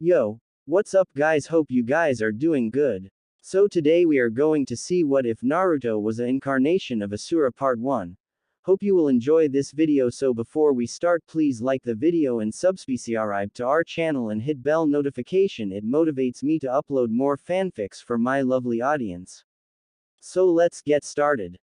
Yo, what's up guys, hope you guys are doing good. So today we are going to see what if Naruto was an incarnation of Asura part 1. Hope you will enjoy this video, so before we start please like the video and subscribe to our channel and hit bell notification, it motivates me to upload more fanfics for my lovely audience. So let's get started.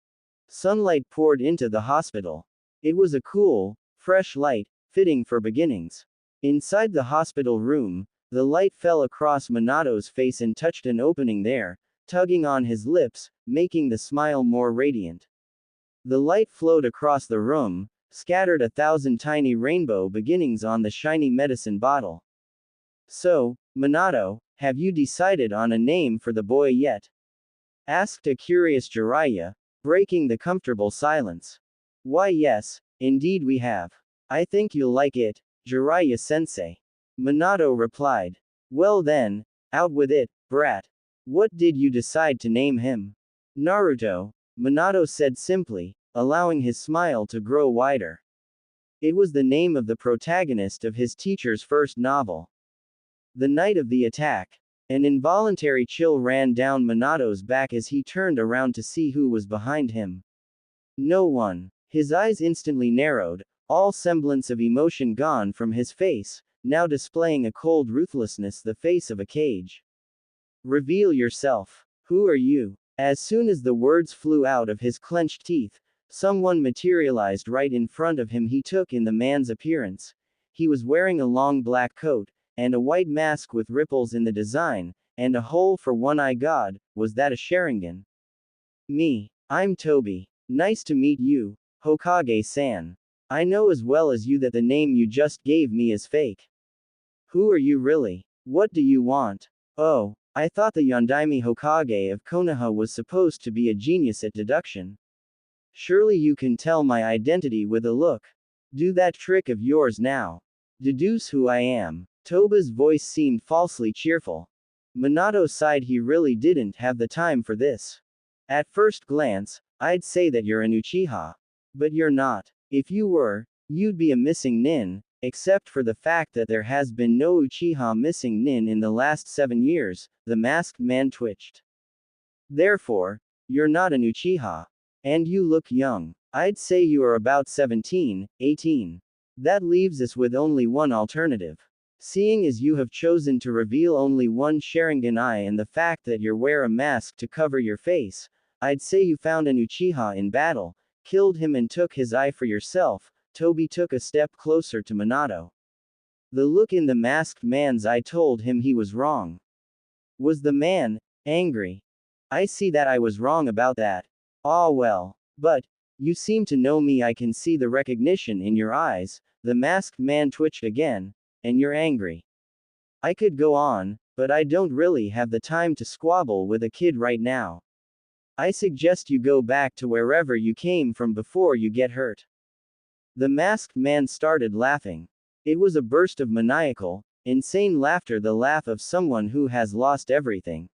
Sunlight poured into the hospital. It was a cool, fresh light, fitting for beginnings. Inside the hospital room, the light fell across Minato's face and touched an opening there, tugging on his lips, making the smile more radiant. The light flowed across the room, scattered 1,000 tiny rainbow beginnings on the shiny medicine bottle. So, Minato, have you decided on a name for the boy yet? Asked a curious Jiraiya, breaking the comfortable silence. Why yes, indeed we have. I think you'll like it, Jiraiya-sensei. Minato replied. Well then, out with it, brat. What did you decide to name him? Naruto, Minato said simply, allowing his smile to grow wider. It was the name of the protagonist of his teacher's first novel. The night of the attack. An involuntary chill ran down Minato's back as he turned around to see who was behind him. No one. His eyes instantly narrowed, all semblance of emotion gone from his face, now displaying a cold ruthlessness, the face of a cage. Reveal yourself. Who are you? As soon as the words flew out of his clenched teeth, someone materialized right in front of him. He took in the man's appearance. He was wearing a long black coat, and a white mask with ripples in the design, and a hole for one eye. God, was that a Sharingan? Me. I'm Toby. Nice to meet you, Hokage-san. I know as well as you that the name you just gave me is fake. Who are you really? What do you want? Oh, I thought the Yondaime Hokage of Konoha was supposed to be a genius at deduction. Surely you can tell my identity with a look. Do that trick of yours now. Deduce who I am. Toba's voice seemed falsely cheerful. Minato sighed. He really didn't have the time for this. At first glance, I'd say that you're an Uchiha. But you're not. If you were, you'd be a missing nin, except for the fact that there has been no Uchiha missing nin in the last 7 years, the masked man twitched. Therefore, you're not an Uchiha. And you look young. I'd say you are about 17, 18. That leaves us with only one alternative. Seeing as you have chosen to reveal only one Sharingan eye and the fact that you wear a mask to cover your face, I'd say you found an Uchiha in battle, killed him and took his eye for yourself. Toby took a step closer to Minato. The look in the masked man's eye told him he was wrong. Was the man angry? I see that I was wrong about that. Ah well. But, you seem to know me. I can see the recognition in your eyes. The masked man twitched again. And you're angry. I could go on, but I don't really have the time to squabble with a kid right now. I suggest you go back to wherever you came from before you get hurt. The masked man started laughing. It was a burst of maniacal, insane laughter, the laugh of someone who has lost everything.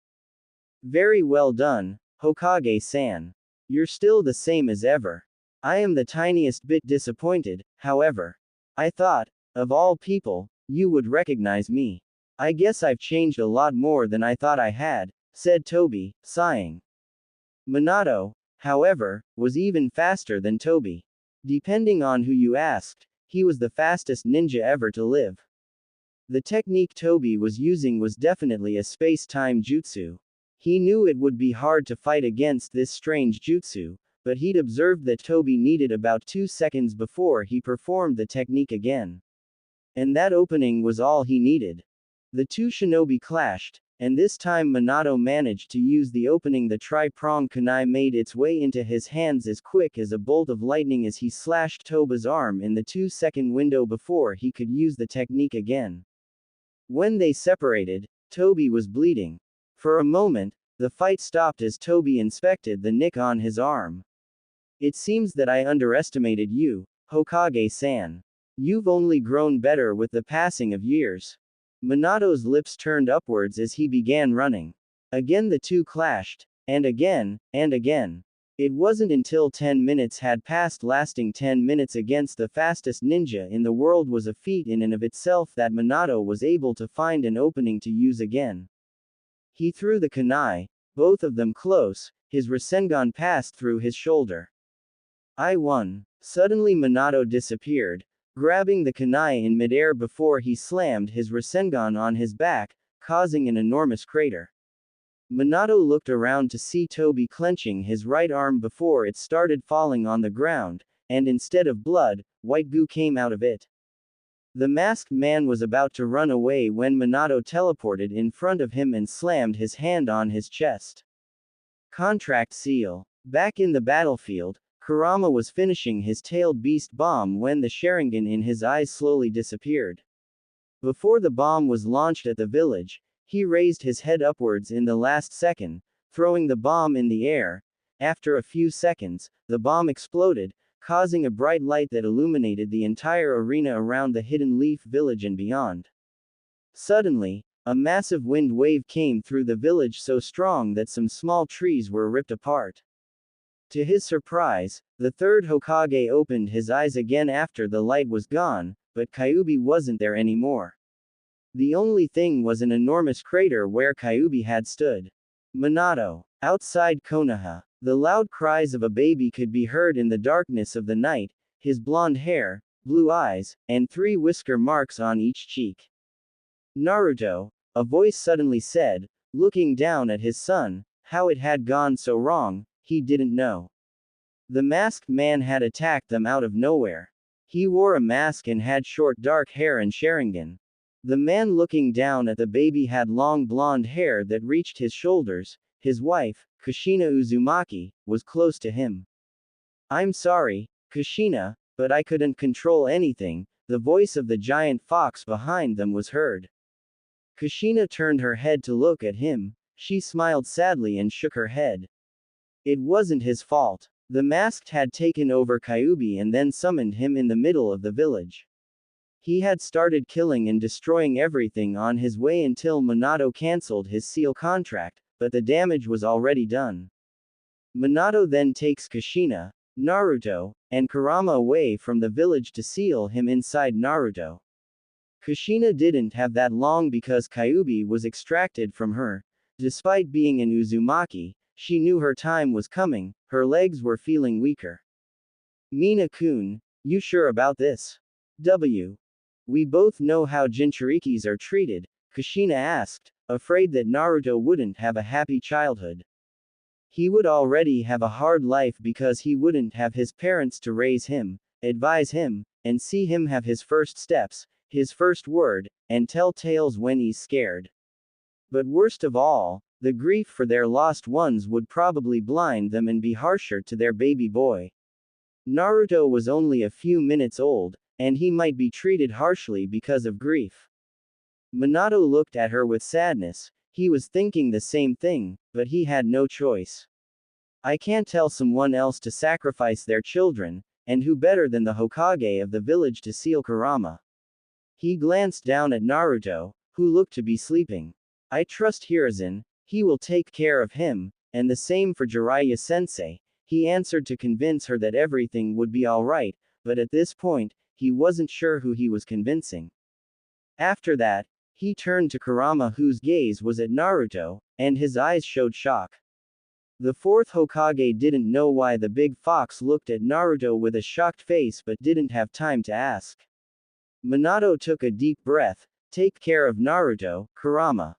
Very well done, Hokage-san. You're still the same as ever. I am the tiniest bit disappointed, however. I thought, of all people, you would recognize me. I guess I've changed a lot more than I thought I had, said Toby, sighing. Minato, however, was even faster than Toby. Depending on who you asked, he was the fastest ninja ever to live. The technique Toby was using was definitely a space-time jutsu. He knew it would be hard to fight against this strange jutsu, but he'd observed that Toby needed about 2 seconds before he performed the technique again. And that opening was all he needed. The two shinobi clashed, and this time Minato managed to use the opening. The tri-pronged kunai made its way into his hands as quick as a bolt of lightning as he slashed Toba's arm in the 2-second window before he could use the technique again. When they separated, Toby was bleeding. For a moment, the fight stopped as Toby inspected the nick on his arm. It seems that I underestimated you, Hokage-san. You've only grown better with the passing of years. Minato's lips turned upwards as he began running. Again the two clashed, and again, and again. It wasn't until 10 minutes had passed, lasting 10 minutes against the fastest ninja in the world was a feat in and of itself, that Minato was able to find an opening to use again. He threw the kunai, both of them close, his Rasengan passed through his shoulder. I won. Suddenly Minato disappeared, grabbing the kunai in midair before he slammed his Rasengan on his back, causing an enormous crater. Minato looked around to see Toby clenching his right arm before it started falling on the ground, and instead of blood, white goo came out of it. The masked man was about to run away when Minato teleported in front of him and slammed his hand on his chest. Contract seal. Back in the battlefield, Kurama was finishing his tailed beast bomb when the Sharingan in his eyes slowly disappeared. Before the bomb was launched at the village, he raised his head upwards in the last second, throwing the bomb in the air. After a few seconds, the bomb exploded, causing a bright light that illuminated the entire arena around the Hidden Leaf village and beyond. Suddenly, a massive wind wave came through the village, so strong that some small trees were ripped apart. To his surprise, the third Hokage opened his eyes again after the light was gone, but Kyuubi wasn't there anymore. The only thing was an enormous crater where Kyuubi had stood. Minato. Outside Konoha, the loud cries of a baby could be heard in the darkness of the night, his blonde hair, blue eyes, and 3 whisker marks on each cheek. Naruto, a voice suddenly said, looking down at his son. How it had gone so wrong, he didn't know. The masked man had attacked them out of nowhere. He wore a mask and had short dark hair and Sharingan. The man looking down at the baby had long blonde hair that reached his shoulders. His wife, Kushina Uzumaki, was close to him. I'm sorry, Kushina, but I couldn't control anything. The voice of the giant fox behind them was heard. Kushina turned her head to look at him. She smiled sadly and shook her head. It wasn't his fault. The masked had taken over Kyuubi and then summoned him in the middle of the village. He had started killing and destroying everything on his way until Minato cancelled his seal contract, but the damage was already done. Minato then takes Kushina, Naruto, and Kurama away from the village to seal him inside Naruto. Kushina didn't have that long because Kyuubi was extracted from her. Despite being an Uzumaki, she knew her time was coming. Her legs were feeling weaker. Mina-kun, you sure about this? We both know how Jinchurikis are treated, Kushina asked, afraid that Naruto wouldn't have a happy childhood. He would already have a hard life because he wouldn't have his parents to raise him, advise him, and see him have his first steps, his first word, and tell tales when he's scared. But worst of all, the grief for their lost ones would probably blind them and be harsher to their baby boy. Naruto was only a few minutes old, and he might be treated harshly because of grief. Minato looked at her with sadness. He was thinking the same thing, but he had no choice. I can't tell someone else to sacrifice their children, and who better than the Hokage of the village to seal Kurama? He glanced down at Naruto, who looked to be sleeping. I trust Hiruzen, he will take care of him, and the same for Jiraiya sensei, he answered to convince her that everything would be alright, but at this point, he wasn't sure who he was convincing. After that, he turned to Kurama, whose gaze was at Naruto, and his eyes showed shock. The fourth Hokage didn't know why the big fox looked at Naruto with a shocked face but didn't have time to ask. Minato took a deep breath. Take care of Naruto, Kurama.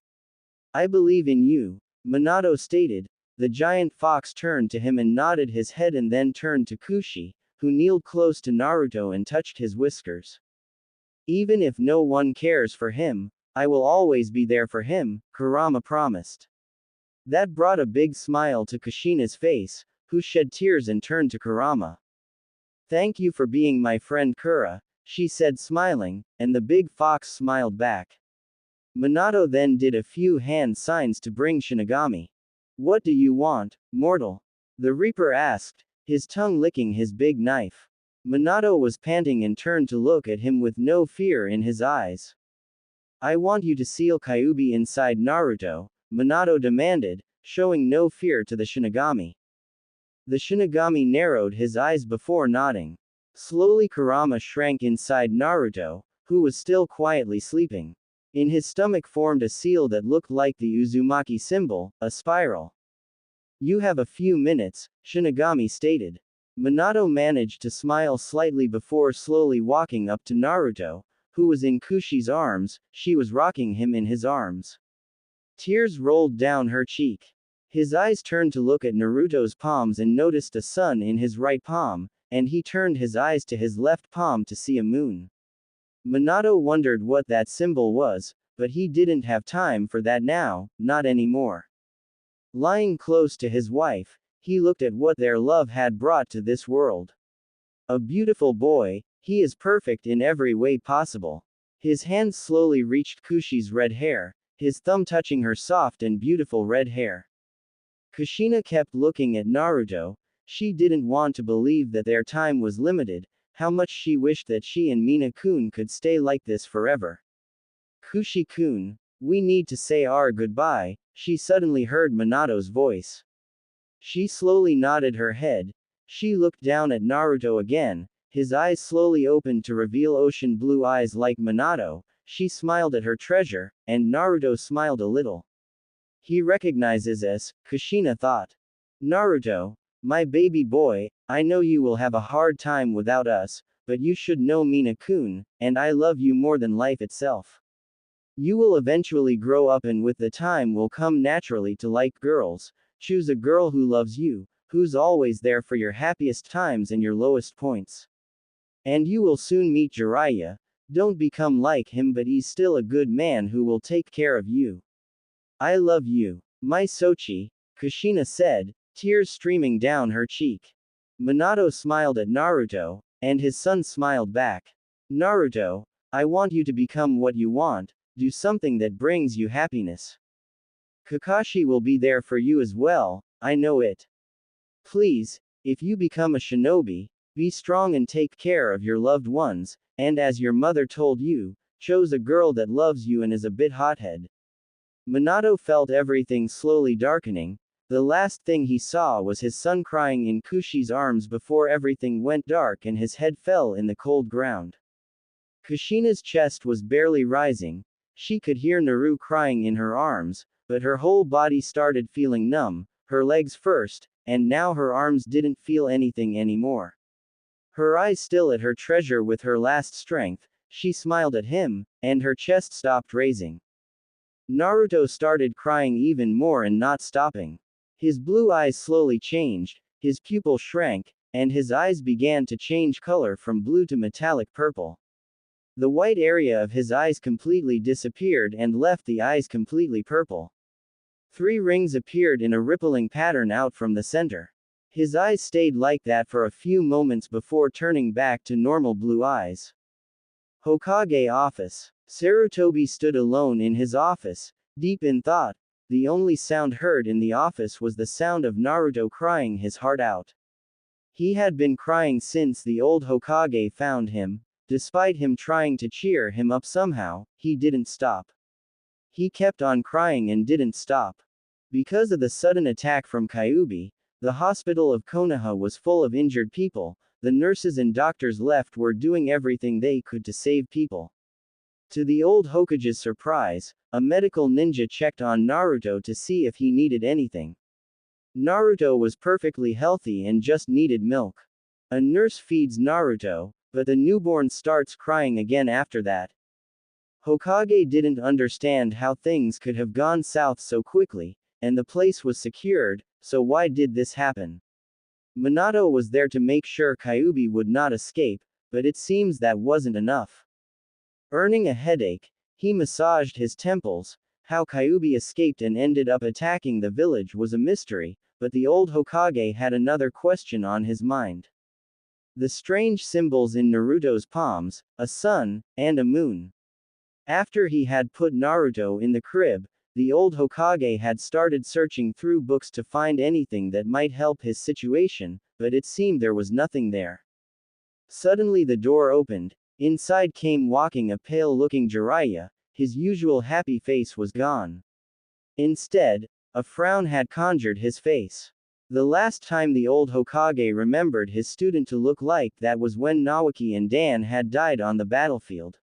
I believe in you, Minato stated. The giant fox turned to him and nodded his head and then turned to Kushi, who kneeled close to Naruto and touched his whiskers. Even if no one cares for him, I will always be there for him, Kurama promised. That brought a big smile to Kushina's face, who shed tears and turned to Kurama. Thank you for being my friend Kura, she said smiling, and the big fox smiled back. Minato then did a few hand signs to bring Shinigami. What do you want, mortal? The Reaper asked, his tongue licking his big knife. Minato was panting and turned to look at him with no fear in his eyes. I want you to seal Kyuubi inside Naruto, Minato demanded, showing no fear to the Shinigami. The Shinigami narrowed his eyes before nodding. Slowly Kurama shrank inside Naruto, who was still quietly sleeping. In his stomach formed a seal that looked like the Uzumaki symbol, a spiral. You have a few minutes, Shinigami stated. Minato managed to smile slightly before slowly walking up to Naruto, who was in Kushi's arms. She was rocking him in his arms. Tears rolled down her cheek. His eyes turned to look at Naruto's palms and noticed a sun in his right palm, and he turned his eyes to his left palm to see a moon. Minato wondered what that symbol was, but he didn't have time for that now, not anymore. Lying close to his wife, he looked at what their love had brought to this world. A beautiful boy, he is perfect in every way possible. His hands slowly reached Kushi's red hair, his thumb touching her soft and beautiful red hair. Kushina kept looking at Naruto. She didn't want to believe that their time was limited. How much she wished that she and Mina-kun could stay like this forever. Kushi-kun, we need to say our goodbye, she suddenly heard Minato's voice. She slowly nodded her head. She looked down at Naruto again. His eyes slowly opened to reveal ocean blue eyes like Minato. She smiled at her treasure, and Naruto smiled a little. He recognizes us, Kushina thought. Naruto, my baby boy, I know you will have a hard time without us, but you should know Mina-kun, and I love you more than life itself. You will eventually grow up and with the time will come naturally to like girls. Choose a girl who loves you, who's always there for your happiest times and your lowest points. And you will soon meet Jiraiya. Don't become like him, but he's still a good man who will take care of you. I love you, my Sochi, Kushina said, tears streaming down her cheek. Minato smiled at Naruto, and his son smiled back. Naruto, I want you to become what you want, do something that brings you happiness. Kakashi will be there for you as well, I know it. Please, if you become a shinobi, be strong and take care of your loved ones, and as your mother told you, chose a girl that loves you and is a bit hothead. Minato felt everything slowly darkening. The last thing he saw was his son crying in Kushi's arms before everything went dark and his head fell in the cold ground. Kushina's chest was barely rising. She could hear Naru crying in her arms, but her whole body started feeling numb, her legs first, and now her arms didn't feel anything anymore. Her eyes still at her treasure with her last strength, she smiled at him, and her chest stopped raising. Naruto started crying even more and not stopping. His blue eyes slowly changed, his pupil shrank, and his eyes began to change color from blue to metallic purple. The white area of his eyes completely disappeared and left the eyes completely purple. 3 rings appeared in a rippling pattern out from the center. His eyes stayed like that for a few moments before turning back to normal blue eyes. Hokage office. Sarutobi stood alone in his office, deep in thought. The only sound heard in the office was the sound of Naruto crying his heart out. He had been crying since the old Hokage found him. Despite him trying to cheer him up somehow, he didn't stop. He kept on crying and didn't stop. Because of the sudden attack from Kyuubi, the hospital of Konoha was full of injured people. The nurses and doctors left were doing everything they could to save people. To the old Hokage's surprise, a medical ninja checked on Naruto to see if he needed anything. Naruto was perfectly healthy and just needed milk. A nurse feeds Naruto, but the newborn starts crying again after that. Hokage didn't understand how things could have gone south so quickly, and the place was secured, so why did this happen? Minato was there to make sure Kyuubi would not escape, but it seems that wasn't enough. Earning a headache, he massaged his temples. How Kyuubi escaped and ended up attacking the village was a mystery, but the old Hokage had another question on his mind. The strange symbols in Naruto's palms, a sun, and a moon. After he had put Naruto in the crib, the old Hokage had started searching through books to find anything that might help his situation, but it seemed there was nothing there. Suddenly the door opened. Inside came walking a pale-looking Jiraiya. His usual happy face was gone. Instead, a frown had conjured his face. The last time the old Hokage remembered his student to look like that was when Nawaki and Dan had died on the battlefield.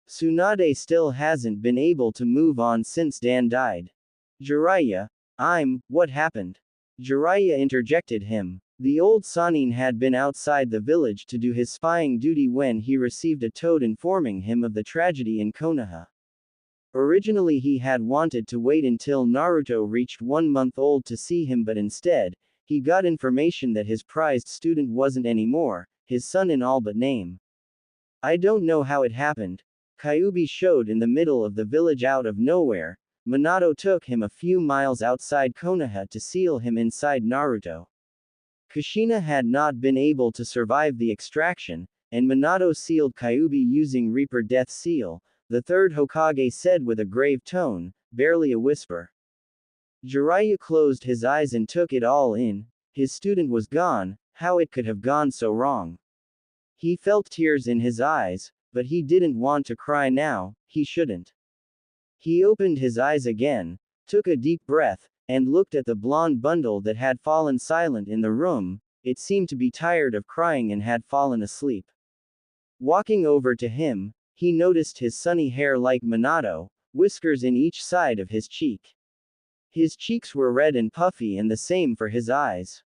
Tsunade still hasn't been able to move on since Dan died. Jiraiya, what happened? Jiraiya interjected him. The old Sanin had been outside the village to do his spying duty when he received a toad informing him of the tragedy in Konoha. Originally he had wanted to wait until Naruto reached 1 month old to see him, but instead, he got information that his prized student wasn't anymore, his son in all but name. I don't know how it happened. Kyuubi showed in the middle of the village out of nowhere. Minato took him a few miles outside Konoha to seal him inside Naruto. Kushina had not been able to survive the extraction, and Minato sealed Kyuubi using Reaper Death Seal, the third Hokage said with a grave tone, barely a whisper. Jiraiya closed his eyes and took it all in. His student was gone, how it could have gone so wrong. He felt tears in his eyes, but he didn't want to cry now, he shouldn't. He opened his eyes again, took a deep breath, and looked at the blonde bundle that had fallen silent in the room. It seemed to be tired of crying and had fallen asleep. Walking over to him, he noticed his sunny hair like Minato, whiskers in each side of his cheek. His cheeks were red and puffy, and the same for his eyes.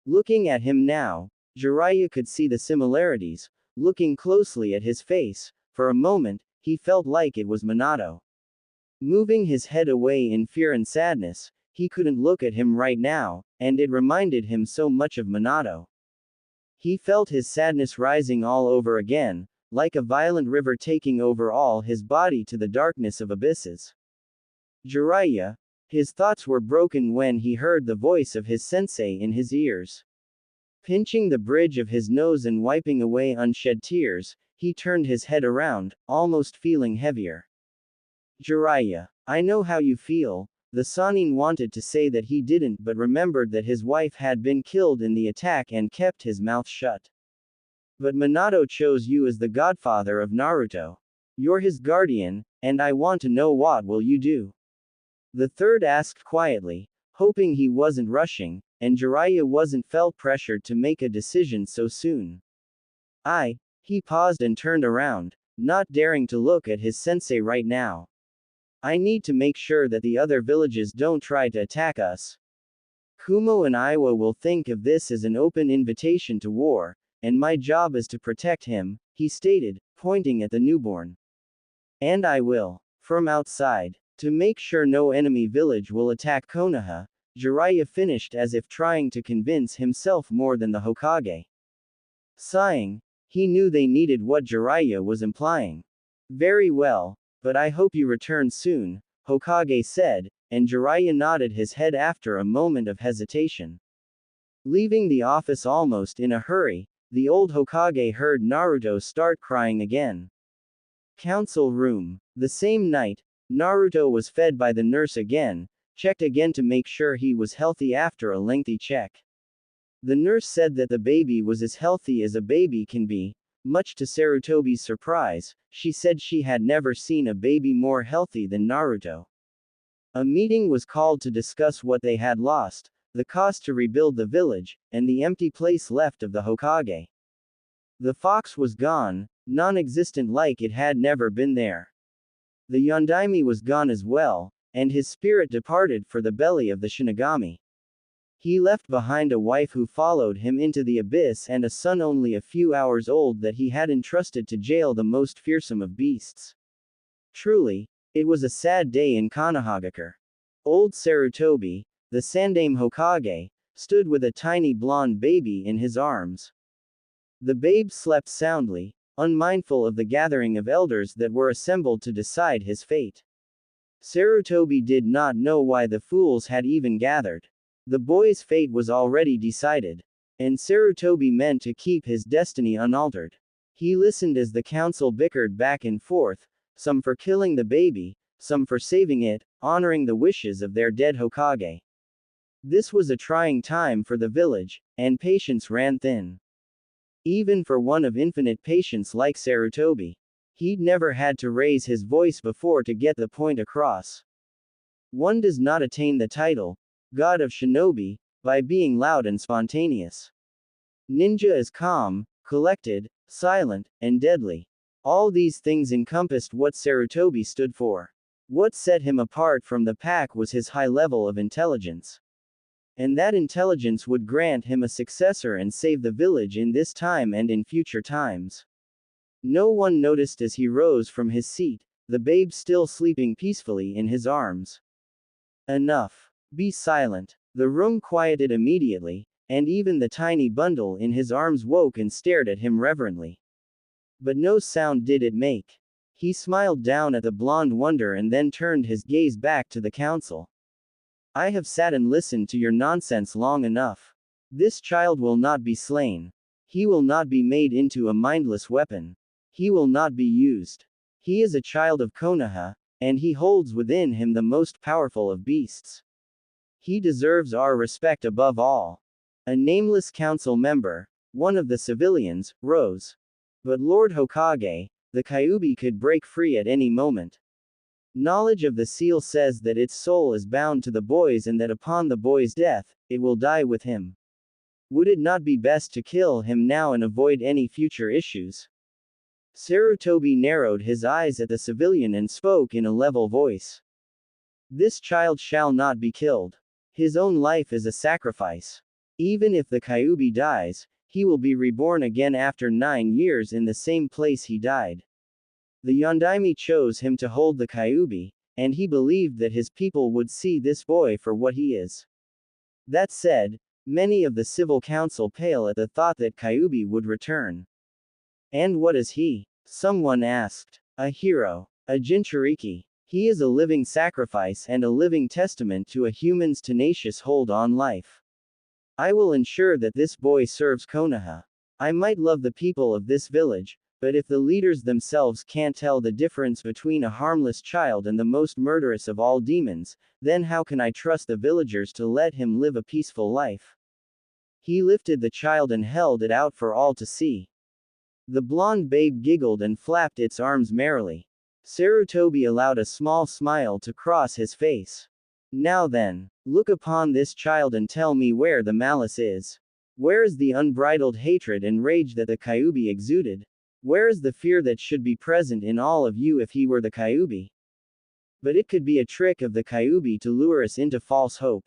Looking at him now, Jiraiya could see the similarities. Looking closely at his face, for a moment, he felt like it was Minato. Moving his head away in fear and sadness, he couldn't look at him right now, and it reminded him so much of Minato. He felt his sadness rising all over again, like a violent river taking over all his body to the darkness of abysses. Jiraiya. His thoughts were broken when he heard the voice of his sensei in his ears. Pinching the bridge of his nose and wiping away unshed tears, he turned his head around, almost feeling heavier. Jiraiya, I know how you feel. The Sanin wanted to say that he didn't, but remembered that his wife had been killed in the attack and kept his mouth shut. But Minato chose you as the godfather of Naruto. You're his guardian, and I want to know, what will you do? The third asked quietly, hoping he wasn't rushing, and Jiraiya wasn't felt pressured to make a decision so soon. He paused and turned around, not daring to look at his sensei right now. I need to make sure that the other villages don't try to attack us. Kumo and Iwa will think of this as an open invitation to war, and my job is to protect him, he stated, pointing at the newborn. And I will. From outside. To make sure no enemy village will attack Konoha, Jiraiya finished as if trying to convince himself more than the Hokage. Sighing, he knew they needed what Jiraiya was implying. Very well, but I hope you return soon, Hokage said, and Jiraiya nodded his head after a moment of hesitation. Leaving the office almost in a hurry, the old Hokage heard Naruto start crying again. Council room. The same night, Naruto was fed by the nurse again, checked again to make sure he was healthy after a lengthy check. The nurse said that the baby was as healthy as a baby can be. Much to Sarutobi's surprise, she said she had never seen a baby more healthy than Naruto. A meeting was called to discuss what they had lost, the cost to rebuild the village, and the empty place left of the Hokage. The fox was gone, non-existent, like it had never been there. The Yondaime was gone as well, and his spirit departed for the belly of the Shinigami. He left behind a wife who followed him into the abyss and a son only a few hours old that he had entrusted to jail the most fearsome of beasts. Truly, it was a sad day in Konohagakure. Old Sarutobi, the Sandaime Hokage, stood with a tiny blonde baby in his arms. The babe slept soundly, unmindful of the gathering of elders that were assembled to decide his fate. Sarutobi did not know why the fools had even gathered. The boy's fate was already decided, and Sarutobi meant to keep his destiny unaltered. He listened as the council bickered back and forth, some for killing the baby, some for saving it, honoring the wishes of their dead Hokage. This was a trying time for the village, and patience ran thin. Even for one of infinite patience like Sarutobi. He'd never had to raise his voice before to get the point across. One does not attain the title, God of Shinobi, by being loud and spontaneous. Ninja is calm, collected, silent, and deadly. All these things encompassed what Sarutobi stood for. What set him apart from the pack was his high level of intelligence. And that intelligence would grant him a successor and save the village in this time and in future times. No one noticed as he rose from his seat, the babe still sleeping peacefully in his arms. Enough. Be silent. The room quieted immediately, and even the tiny bundle in his arms woke and stared at him reverently. But no sound did it make. He smiled down at the blonde wonder and then turned his gaze back to the council. I have sat and listened to your nonsense long enough. This child will not be slain. He will not be made into a mindless weapon. He will not be used. He is a child of Konoha, and he holds within him the most powerful of beasts. He deserves our respect above all. A nameless council member, one of the civilians, rose. But Lord Hokage, the Kyuubi could break free at any moment. Knowledge of the seal says that its soul is bound to the boys and that upon the boy's death, it will die with him. Would it not be best to kill him now and avoid any future issues? Sarutobi narrowed his eyes at the civilian and spoke in a level voice. This child shall not be killed. His own life is a sacrifice. Even if the Kyuubi dies, he will be reborn again after 9 years in the same place he died. The Yondaime chose him to hold the Kyuubi, and he believed that his people would see this boy for what he is. That said, many of the civil council pale at the thought that Kyuubi would return. And what is he? Someone asked. A hero. A Jinchuriki. He is a living sacrifice and a living testament to a human's tenacious hold on life. I will ensure that this boy serves Konoha. I might love the people of this village, but if the leaders themselves can't tell the difference between a harmless child and the most murderous of all demons, then how can I trust the villagers to let him live a peaceful life? He lifted the child and held it out for all to see. The blonde babe giggled and flapped its arms merrily. Sarutobi allowed a small smile to cross his face. Now then, look upon this child and tell me where the malice is. Where is the unbridled hatred and rage that the Kyuubi exuded? Where is the fear that should be present in all of you if he were the Kyuubi? But it could be a trick of the Kyuubi to lure us into false hope.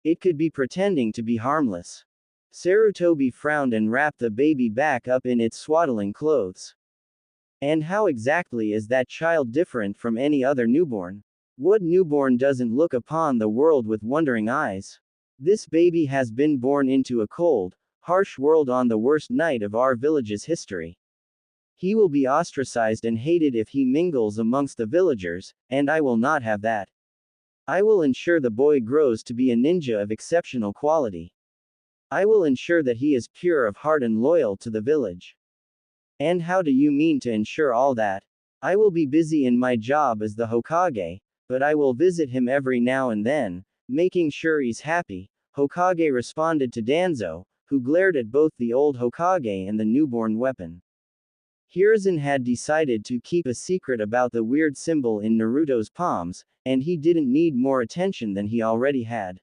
It could be pretending to be harmless. Sarutobi frowned and wrapped the baby back up in its swaddling clothes. And how exactly is that child different from any other newborn? What newborn doesn't look upon the world with wondering eyes? This baby has been born into a cold, harsh world on the worst night of our village's history. He will be ostracized and hated if he mingles amongst the villagers, and I will not have that. I will ensure the boy grows to be a ninja of exceptional quality. I will ensure that he is pure of heart and loyal to the village. And how do you mean to ensure all that? I will be busy in my job as the Hokage, but I will visit him every now and then, making sure he's happy, Hokage responded to Danzo, who glared at both the old Hokage and the newborn weapon. Hiruzen had decided to keep a secret about the weird symbol in Naruto's palms, and he didn't need more attention than he already had.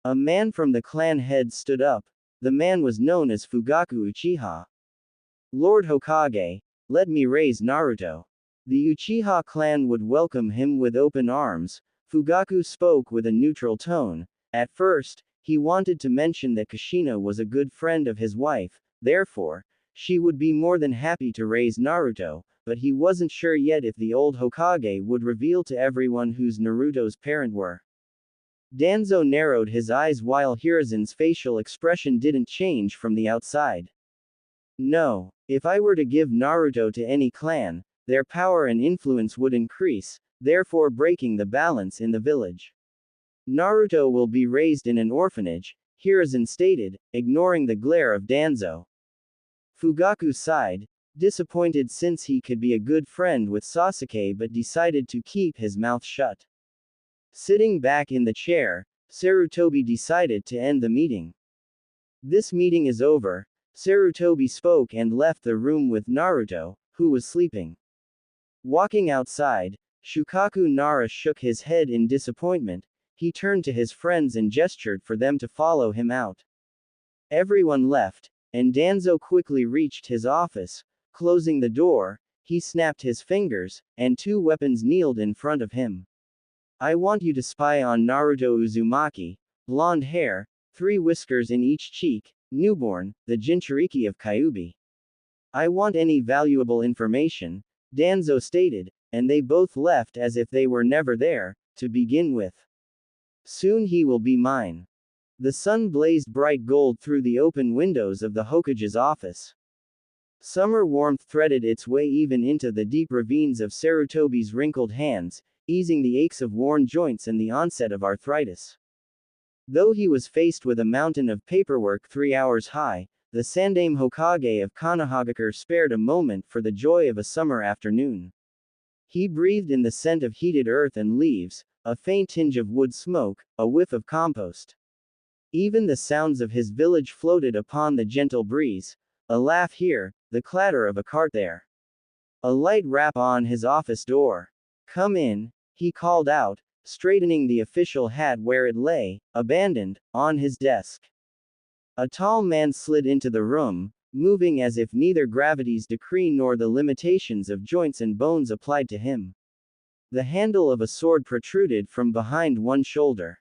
A man from the clan head stood up. The man was known as Fugaku Uchiha. Lord Hokage, let me raise Naruto. The Uchiha clan would welcome him with open arms. Fugaku spoke with a neutral tone. At first, he wanted to mention that Kushina was a good friend of his wife, therefore, she would be more than happy to raise Naruto, but he wasn't sure yet if the old Hokage would reveal to everyone whose Naruto's parent were. Danzo narrowed his eyes while Hiruzen's facial expression didn't change from the outside. No, if I were to give Naruto to any clan, their power and influence would increase, therefore breaking the balance in the village. Naruto will be raised in an orphanage, Hiruzen stated, ignoring the glare of Danzo. Fugaku sighed, disappointed since he could be a good friend with Sasuke but decided to keep his mouth shut. Sitting back in the chair, Sarutobi decided to end the meeting. This meeting is over, Sarutobi spoke and left the room with Naruto, who was sleeping. Walking outside, Shukaku Nara shook his head in disappointment. he turned to his friends and gestured for them to follow him out. Everyone left, and Danzo quickly reached his office. Closing the door, he snapped his fingers, and two weapons kneeled in front of him. I want you to spy on Naruto Uzumaki, blonde hair, 3 whiskers in each cheek, newborn, the Jinchuriki of Kyuubi. I want any valuable information, Danzo stated, and they both left as if they were never there, to begin with. Soon he will be mine. The sun blazed bright gold through the open windows of the Hokage's office. Summer warmth threaded its way even into the deep ravines of Sarutobi's wrinkled hands, easing the aches of worn joints and the onset of arthritis. Though he was faced with a mountain of paperwork 3 hours high, the Sandaime Hokage of Konohagakure spared a moment for the joy of a summer afternoon. He breathed in the scent of heated earth and leaves, a faint tinge of wood smoke, a whiff of compost. Even the sounds of his village floated upon the gentle breeze, a laugh here, the clatter of a cart there. A light rap on his office door. Come in, he called out, straightening the official hat where it lay, abandoned, on his desk. A tall man slid into the room, moving as if neither gravity's decree nor the limitations of joints and bones applied to him. The handle of a sword protruded from behind one shoulder.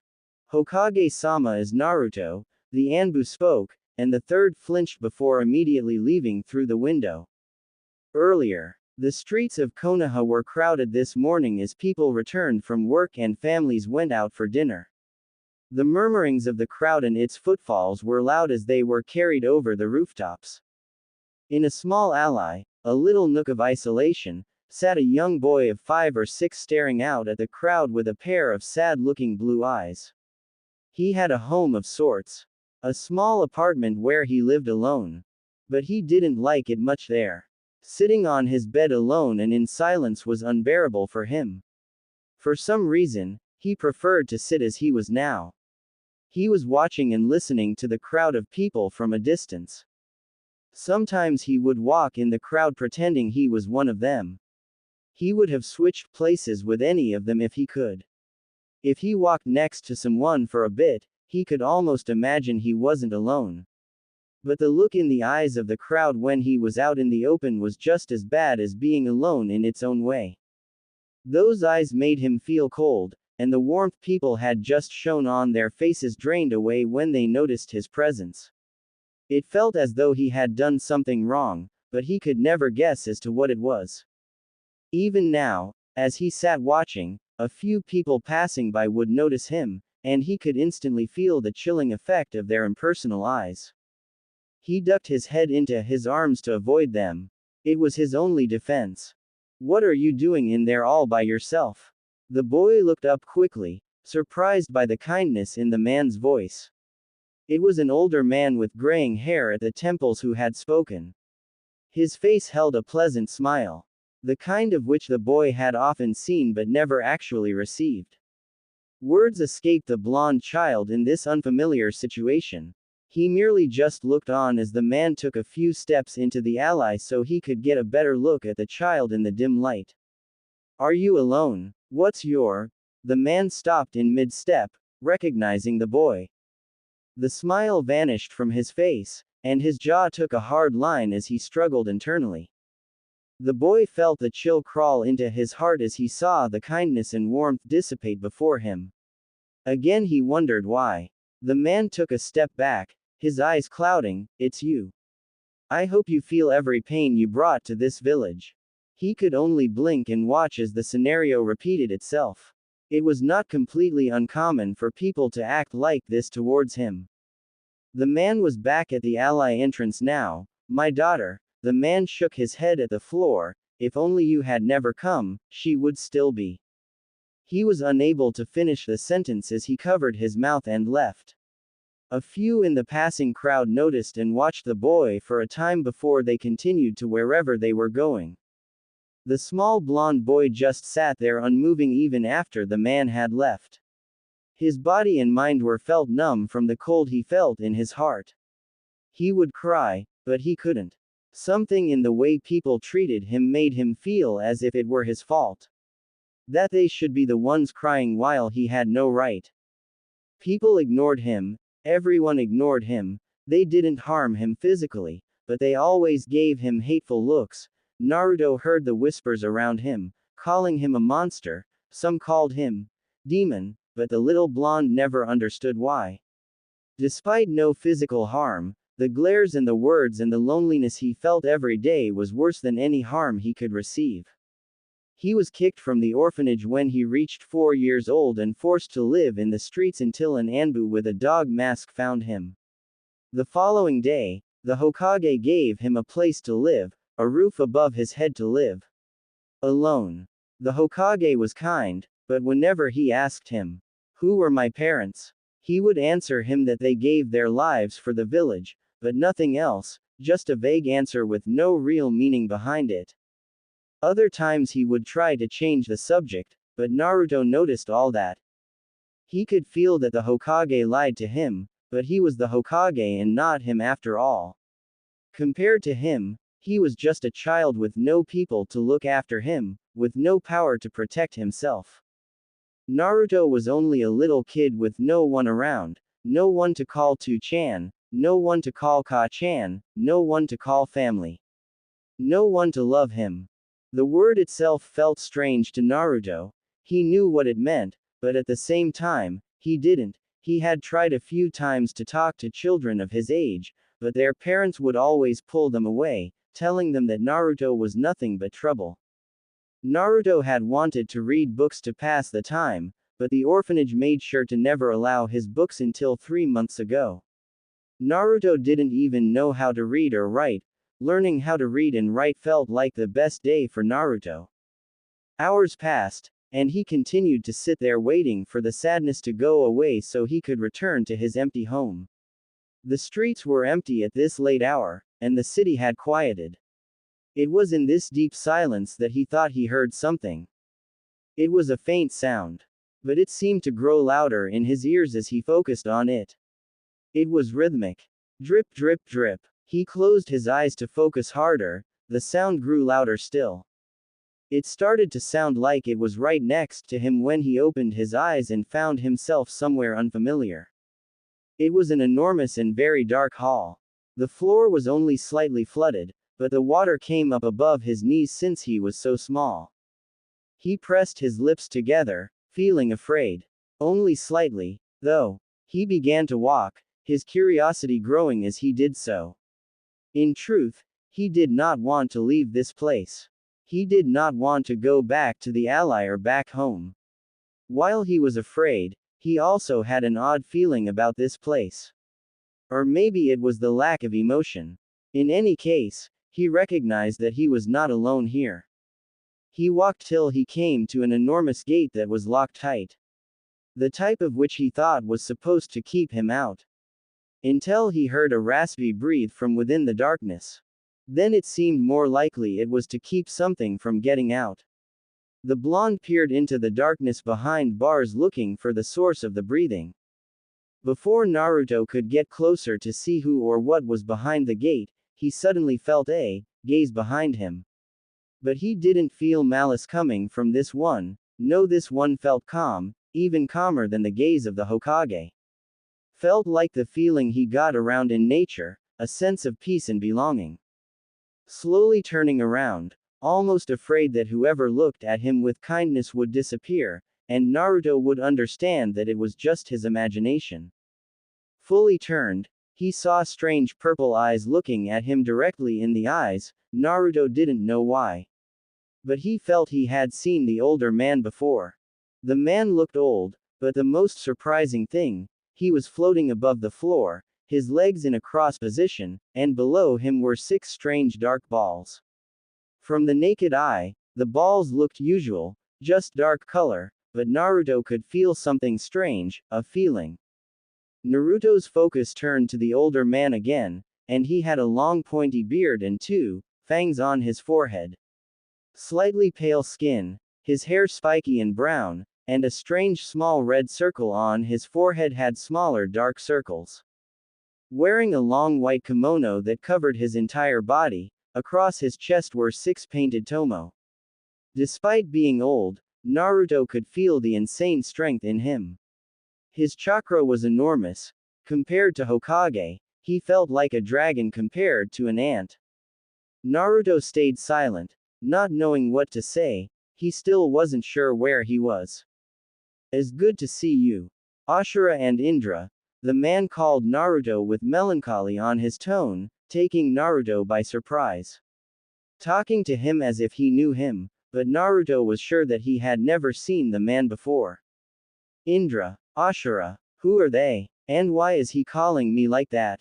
Hokage-sama is Naruto, the Anbu spoke, and the third flinched before immediately leaving through the window. Earlier, the streets of Konoha were crowded this morning as people returned from work and families went out for dinner. The murmurings of the crowd and its footfalls were loud as they were carried over the rooftops. In a small alley, a little nook of isolation, sat a young boy of 5 or 6 staring out at the crowd with a pair of sad-looking blue eyes. He had a home of sorts. A small apartment where he lived alone. But he didn't like it much there. Sitting on his bed alone and in silence was unbearable for him. For some reason, he preferred to sit as he was now. He was watching and listening to the crowd of people from a distance. Sometimes he would walk in the crowd pretending he was one of them. He would have switched places with any of them if he could. If he walked next to someone for a bit, he could almost imagine he wasn't alone. But the look in the eyes of the crowd when he was out in the open was just as bad as being alone in its own way. Those eyes made him feel cold, and the warmth people had just shown on their faces drained away when they noticed his presence. It felt as though he had done something wrong, but he could never guess as to what it was. Even now, as he sat watching, a few people passing by would notice him, and he could instantly feel the chilling effect of their impersonal eyes. He ducked his head into his arms to avoid them. It was his only defense. What are you doing in there all by yourself? The boy looked up quickly, surprised by the kindness in the man's voice. It was an older man with graying hair at the temples who had spoken. His face held a pleasant smile. The kind of which the boy had often seen but never actually received. Words escaped the blonde child in this unfamiliar situation. He merely just looked on as the man took a few steps into the alley so he could get a better look at the child in the dim light. Are you alone? What's your? The man stopped in mid-step, recognizing the boy. The smile vanished from his face, and his jaw took a hard line as he struggled internally. The boy felt the chill crawl into his heart as he saw the kindness and warmth dissipate before him. Again he wondered why. The man took a step back, his eyes clouding. It's you. I hope you feel every pain you brought to this village. He could only blink and watch as the scenario repeated itself. It was not completely uncommon for people to act like this towards him. The man was back at the alley entrance now. My daughter. The man shook his head at the floor. If only you had never come, she would still be. He was unable to finish the sentence as he covered his mouth and left. A few in the passing crowd noticed and watched the boy for a time before they continued to wherever they were going. The small blonde boy just sat there unmoving even after the man had left. His body and mind were felt numb from the cold he felt in his heart. He would cry, but he couldn't. Something in the way people treated him made him feel as if it were his fault. That they should be the ones crying while he had no right. People ignored him, everyone ignored him, they didn't harm him physically, but they always gave him hateful looks. Naruto heard the whispers around him, calling him a monster, some called him demon, but the little blonde never understood why. Despite no physical harm, the glares and the words and the loneliness he felt every day was worse than any harm he could receive. He was kicked from the orphanage when he reached 4 years old and forced to live in the streets until an Anbu with a dog mask found him. The following day, the Hokage gave him a place to live, a roof above his head to live alone. The Hokage was kind, but whenever he asked him, "Who were my parents?" he would answer him that they gave their lives for the village, but nothing else, just a vague answer with no real meaning behind it. Other times he would try to change the subject, but Naruto noticed all that. He could feel that the Hokage lied to him, but he was the Hokage and not him after all. Compared to him, he was just a child with no people to look after him, with no power to protect himself. Naruto was only a little kid with no one around, no one to call to-chan, no one to call ka-chan, no one to call family. No one to love him. The word itself felt strange to Naruto. He knew what it meant, but at the same time, he didn't. He had tried a few times to talk to children of his age, but their parents would always pull them away, telling them that Naruto was nothing but trouble. Naruto had wanted to read books to pass the time, but the orphanage made sure to never allow his books until 3 months ago. Naruto didn't even know how to read or write. Learning how to read and write felt like the best day for Naruto. Hours passed, and he continued to sit there waiting for the sadness to go away so he could return to his empty home. The streets were empty at this late hour, and the city had quieted. It was in this deep silence that he thought he heard something. It was a faint sound, but it seemed to grow louder in his ears as he focused on it. It was rhythmic. Drip, drip, drip. He closed his eyes to focus harder. The sound grew louder still. It started to sound like it was right next to him when he opened his eyes and found himself somewhere unfamiliar. It was an enormous and very dark hall. The floor was only slightly flooded, but the water came up above his knees since he was so small. He pressed his lips together, feeling afraid. Only slightly, though. He began to walk, his curiosity growing as he did so. In truth, he did not want to leave this place. He did not want to go back to the ally or back home. While he was afraid, he also had an odd feeling about this place. Or maybe it was the lack of emotion. In any case, he recognized that he was not alone here. He walked till he came to an enormous gate that was locked tight. The type of which he thought was supposed to keep him out. Until he heard a raspy breathe from within the darkness. Then it seemed more likely it was to keep something from getting out. The blonde peered into the darkness behind bars looking for the source of the breathing. Before Naruto could get closer to see who or what was behind the gate, he suddenly felt a gaze behind him. But he didn't feel malice coming from this one. No, this one felt calm, even calmer than the gaze of the Hokage. Felt like the feeling he got around in nature, a sense of peace and belonging. Slowly turning around, almost afraid that whoever looked at him with kindness would disappear, and Naruto would understand that it was just his imagination. Fully turned, he saw strange purple eyes looking at him directly in the eyes. Naruto didn't know why. But he felt he had seen the older man before. The man looked old, but the most surprising thing, he was floating above the floor, his legs in a cross position, and below him were 6 strange dark balls. From the naked eye, the balls looked usual, just dark color, but Naruto could feel something strange, a feeling. Naruto's focus turned to the older man again, and he had a long pointy beard and 2 fangs on his forehead. Slightly pale skin, his hair spiky and brown, and a strange small red circle on his forehead had smaller dark circles. Wearing a long white kimono that covered his entire body, across his chest were 6 painted tomo. Despite being old, Naruto could feel the insane strength in him. His chakra was enormous. Compared to Hokage, he felt like a dragon compared to an ant. Naruto stayed silent, not knowing what to say. He still wasn't sure where he was. "It's good to see you, Ashura and Indra," the man called Naruto with melancholy on his tone, taking Naruto by surprise. Talking to him as if he knew him, but Naruto was sure that he had never seen the man before. "Indra, Ashura, who are they? And why is he calling me like that?"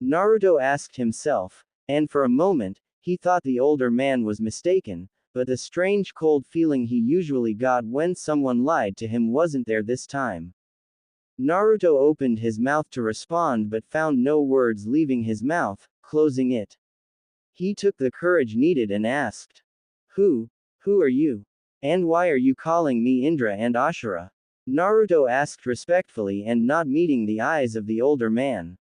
Naruto asked himself, and for a moment, he thought the older man was mistaken, but the strange cold feeling he usually got when someone lied to him wasn't there this time. Naruto opened his mouth to respond but found no words leaving his mouth, closing it. He took the courage needed and asked, Who are you? And why are you calling me Indra and Ashura?" Naruto asked respectfully and not meeting the eyes of the older man.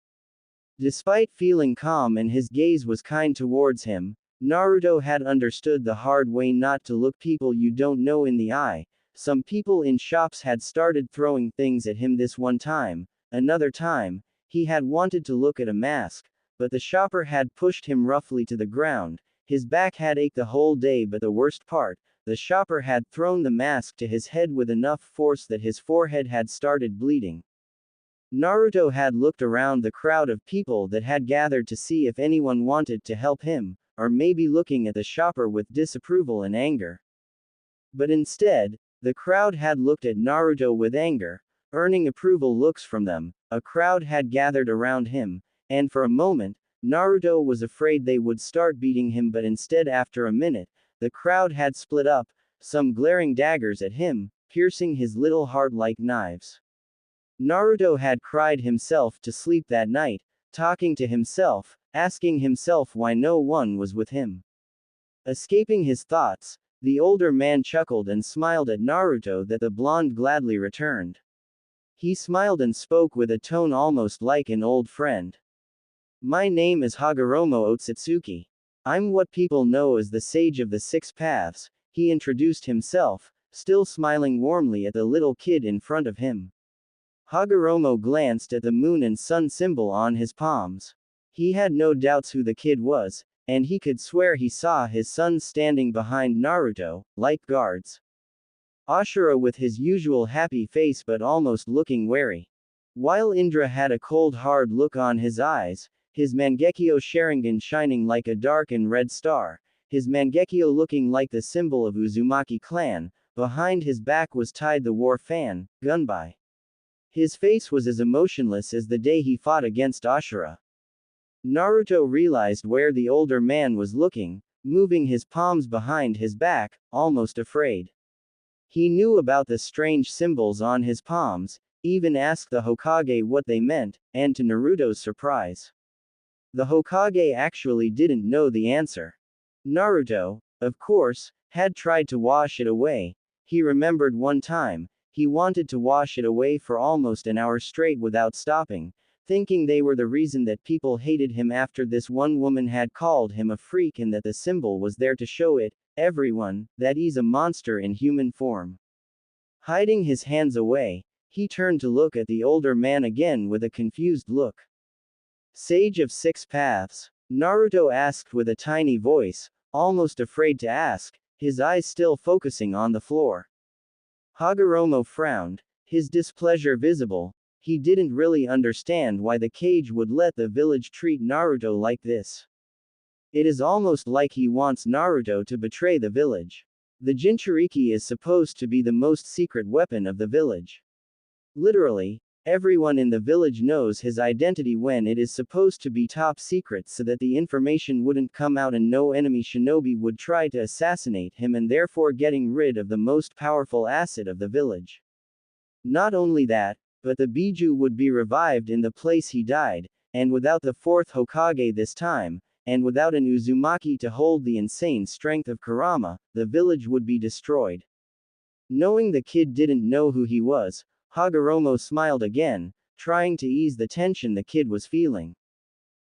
Despite feeling calm and his gaze was kind towards him, Naruto had understood the hard way not to look people you don't know in the eye. Some people in shops had started throwing things at him this one time. Another time, he had wanted to look at a mask, but the shopper had pushed him roughly to the ground. His back had ached the whole day, but the worst part, the shopper had thrown the mask to his head with enough force that his forehead had started bleeding. Naruto had looked around the crowd of people that had gathered to see if anyone wanted to help him, or maybe looking at the shopper with disapproval and anger. But instead, the crowd had looked at Naruto with anger, earning approval looks from them. A crowd had gathered around him, and for a moment, Naruto was afraid they would start beating him, but instead after a minute, the crowd had split up, some glaring daggers at him, piercing his little heart like knives. Naruto had cried himself to sleep that night, talking to himself, asking himself why no one was with him. Escaping his thoughts, the older man chuckled and smiled at Naruto that the blonde gladly returned. He smiled and spoke with a tone almost like an old friend. "My name is Hagoromo Otsutsuki. I'm what people know as the Sage of the Six Paths," he introduced himself, still smiling warmly at the little kid in front of him. Hagoromo glanced at the moon and sun symbol on his palms. He had no doubts who the kid was, and he could swear he saw his sons standing behind Naruto, like guards. Ashura with his usual happy face but almost looking wary. While Indra had a cold hard look on his eyes, his Mangekyo Sharingan shining like a dark and red star, his Mangekyo looking like the symbol of Uzumaki clan. Behind his back was tied the war fan, Gunbai. His face was as emotionless as the day he fought against Ashura. Naruto realized where the older man was looking, moving his palms behind his back, almost afraid. He knew about the strange symbols on his palms, even asked the Hokage what they meant, and to Naruto's surprise, the Hokage actually didn't know the answer. Naruto, of course, had tried to wash it away. He remembered one time, he wanted to wash it away for almost an hour straight without stopping, thinking they were the reason that people hated him after this one woman had called him a freak and that the symbol was there to show everyone, that he's a monster in human form. Hiding his hands away, he turned to look at the older man again with a confused look. "Sage of Six Paths?" Naruto asked with a tiny voice, almost afraid to ask, his eyes still focusing on the floor. Hagoromo frowned, his displeasure visible. He didn't really understand why the cage would let the village treat Naruto like this. It is almost like he wants Naruto to betray the village. The Jinchuriki is supposed to be the most secret weapon of the village. Literally, everyone in the village knows his identity when it is supposed to be top secret so that the information wouldn't come out and no enemy shinobi would try to assassinate him, and therefore getting rid of the most powerful asset of the village. Not only that, but the Biju would be revived in the place he died, and without the fourth Hokage this time, and without an Uzumaki to hold the insane strength of Kurama, the village would be destroyed. Knowing the kid didn't know who he was, Hagoromo smiled again, trying to ease the tension the kid was feeling.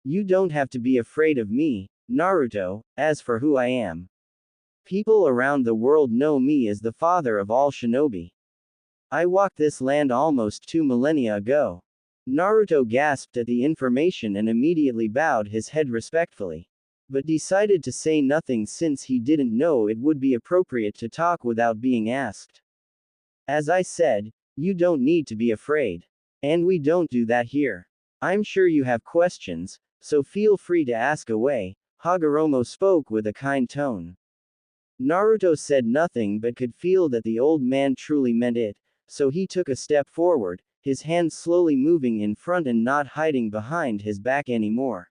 "You don't have to be afraid of me, Naruto. As for who I am, people around the world know me as the father of all shinobi. I walked this land almost 2 millennia ago. Naruto gasped at the information and immediately bowed his head respectfully. But decided to say nothing since he didn't know it would be appropriate to talk without being asked. As I said, you don't need to be afraid. And we don't do that here. I'm sure you have questions, so feel free to ask away. Hagoromo spoke with a kind tone. Naruto said nothing but could feel that the old man truly meant it, so he took a step forward, his hands slowly moving in front and not hiding behind his back anymore.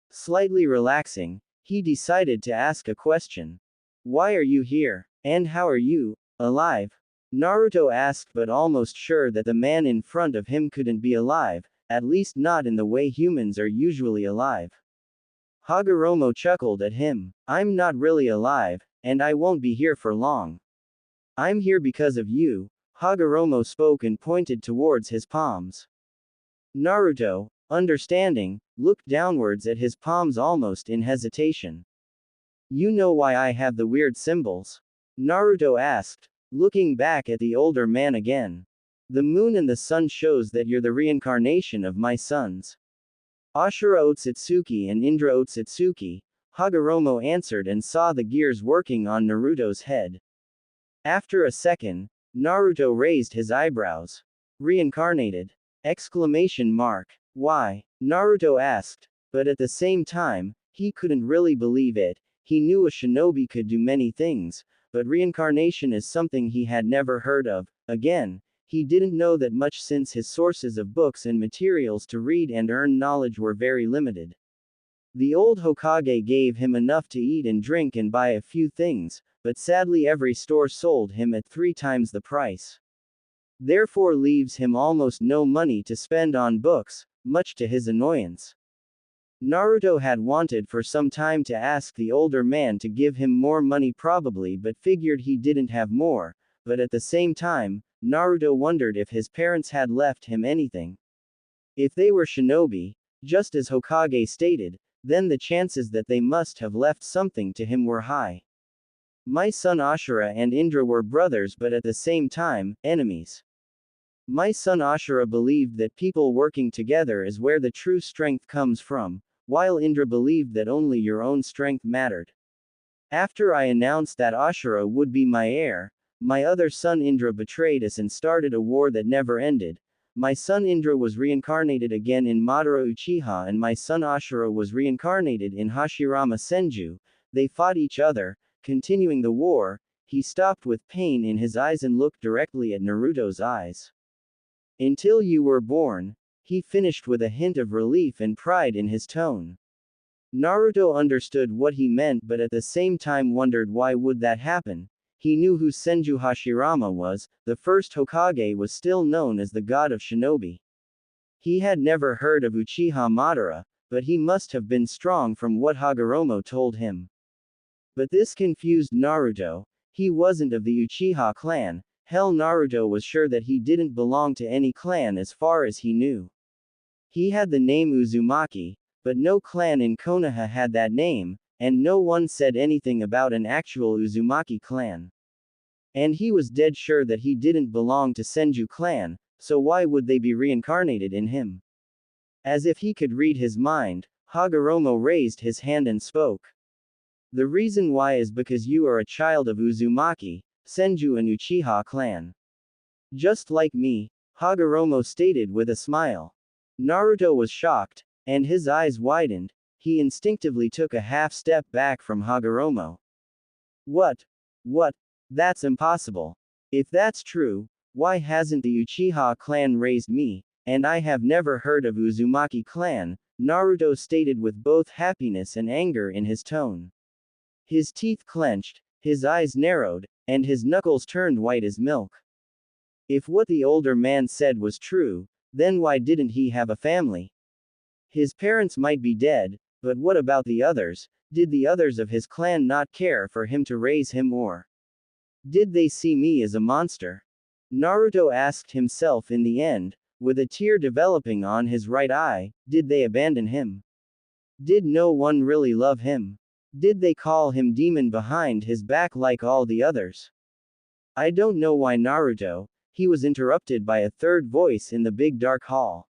Slightly relaxing, he decided to ask a question. Why are you here? And how are you alive? Naruto asked, but almost sure that the man in front of him couldn't be alive, at least not in the way humans are usually alive. Hagoromo chuckled at him. I'm not really alive, and I won't be here for long. I'm here because of you. Hagoromo spoke and pointed towards his palms. Naruto, understanding, looked downwards at his palms almost in hesitation. You know why I have the weird symbols? Naruto asked, looking back at the older man again. The moon and the sun shows that you're the reincarnation of my sons. Asura Otsutsuki and Indra Otsutsuki, Hagoromo answered and saw the gears working on Naruto's head. After a second, Naruto raised his eyebrows. Reincarnated? Exclamation mark. Why? Naruto asked, but at the same time, he couldn't really believe it. He knew a shinobi could do many things, but reincarnation is something he had never heard of. Again, he didn't know that much since his sources of books and materials to read and earn knowledge were very limited. The old Hokage gave him enough to eat and drink and buy a few things, but sadly every store sold him at 3 times the price. Therefore leaves him almost no money to spend on books, much to his annoyance. Naruto had wanted for some time to ask the older man to give him more money probably, but figured he didn't have more, but at the same time, Naruto wondered if his parents had left him anything. If they were shinobi, just as Hokage stated, then the chances that they must have left something to him were high. My son Asura and Indra were brothers but at the same time, enemies. My son Asura believed that people working together is where the true strength comes from, while Indra believed that only your own strength mattered. After I announced that Asura would be my heir, my other son Indra betrayed us and started a war that never ended. My son Indra was reincarnated again in Madara Uchiha and my son Asura was reincarnated in Hashirama Senju. They fought each other, continuing the war. He stopped with pain in his eyes and looked directly at Naruto's eyes. Until you were born, he finished with a hint of relief and pride in his tone. Naruto understood what he meant but at the same time wondered why would that happen. He knew who Senju Hashirama was, the first Hokage was still known as the god of shinobi. He had never heard of Uchiha Madara, but he must have been strong from what Hagoromo told him. But this confused Naruto. He wasn't of the Uchiha clan. Hell, Naruto was sure that he didn't belong to any clan as far as he knew. He had the name Uzumaki, but no clan in Konoha had that name, and no one said anything about an actual Uzumaki clan. And he was dead sure that he didn't belong to Senju clan, so why would they be reincarnated in him? As if he could read his mind, Hagoromo raised his hand and spoke. The reason why is because you are a child of Uzumaki, Senju and Uchiha clan. Just like me, Hagoromo stated with a smile. Naruto was shocked, and his eyes widened. He instinctively took a half step back from Hagoromo. What? That's impossible. If that's true, why hasn't the Uchiha clan raised me, and I have never heard of Uzumaki clan, Naruto stated with both happiness and anger in his tone. His teeth clenched, his eyes narrowed, and his knuckles turned white as milk. If what the older man said was true, then why didn't he have a family? His parents might be dead, but what about the others? Did the others of his clan not care for him to raise him, or did they see me as a monster? Naruto asked himself in the end, with a tear developing on his right eye. Did they abandon him? Did no one really love him? Did they call him demon behind his back like all the others? I don't know why Naruto. he was interrupted by a third voice in the big dark hall.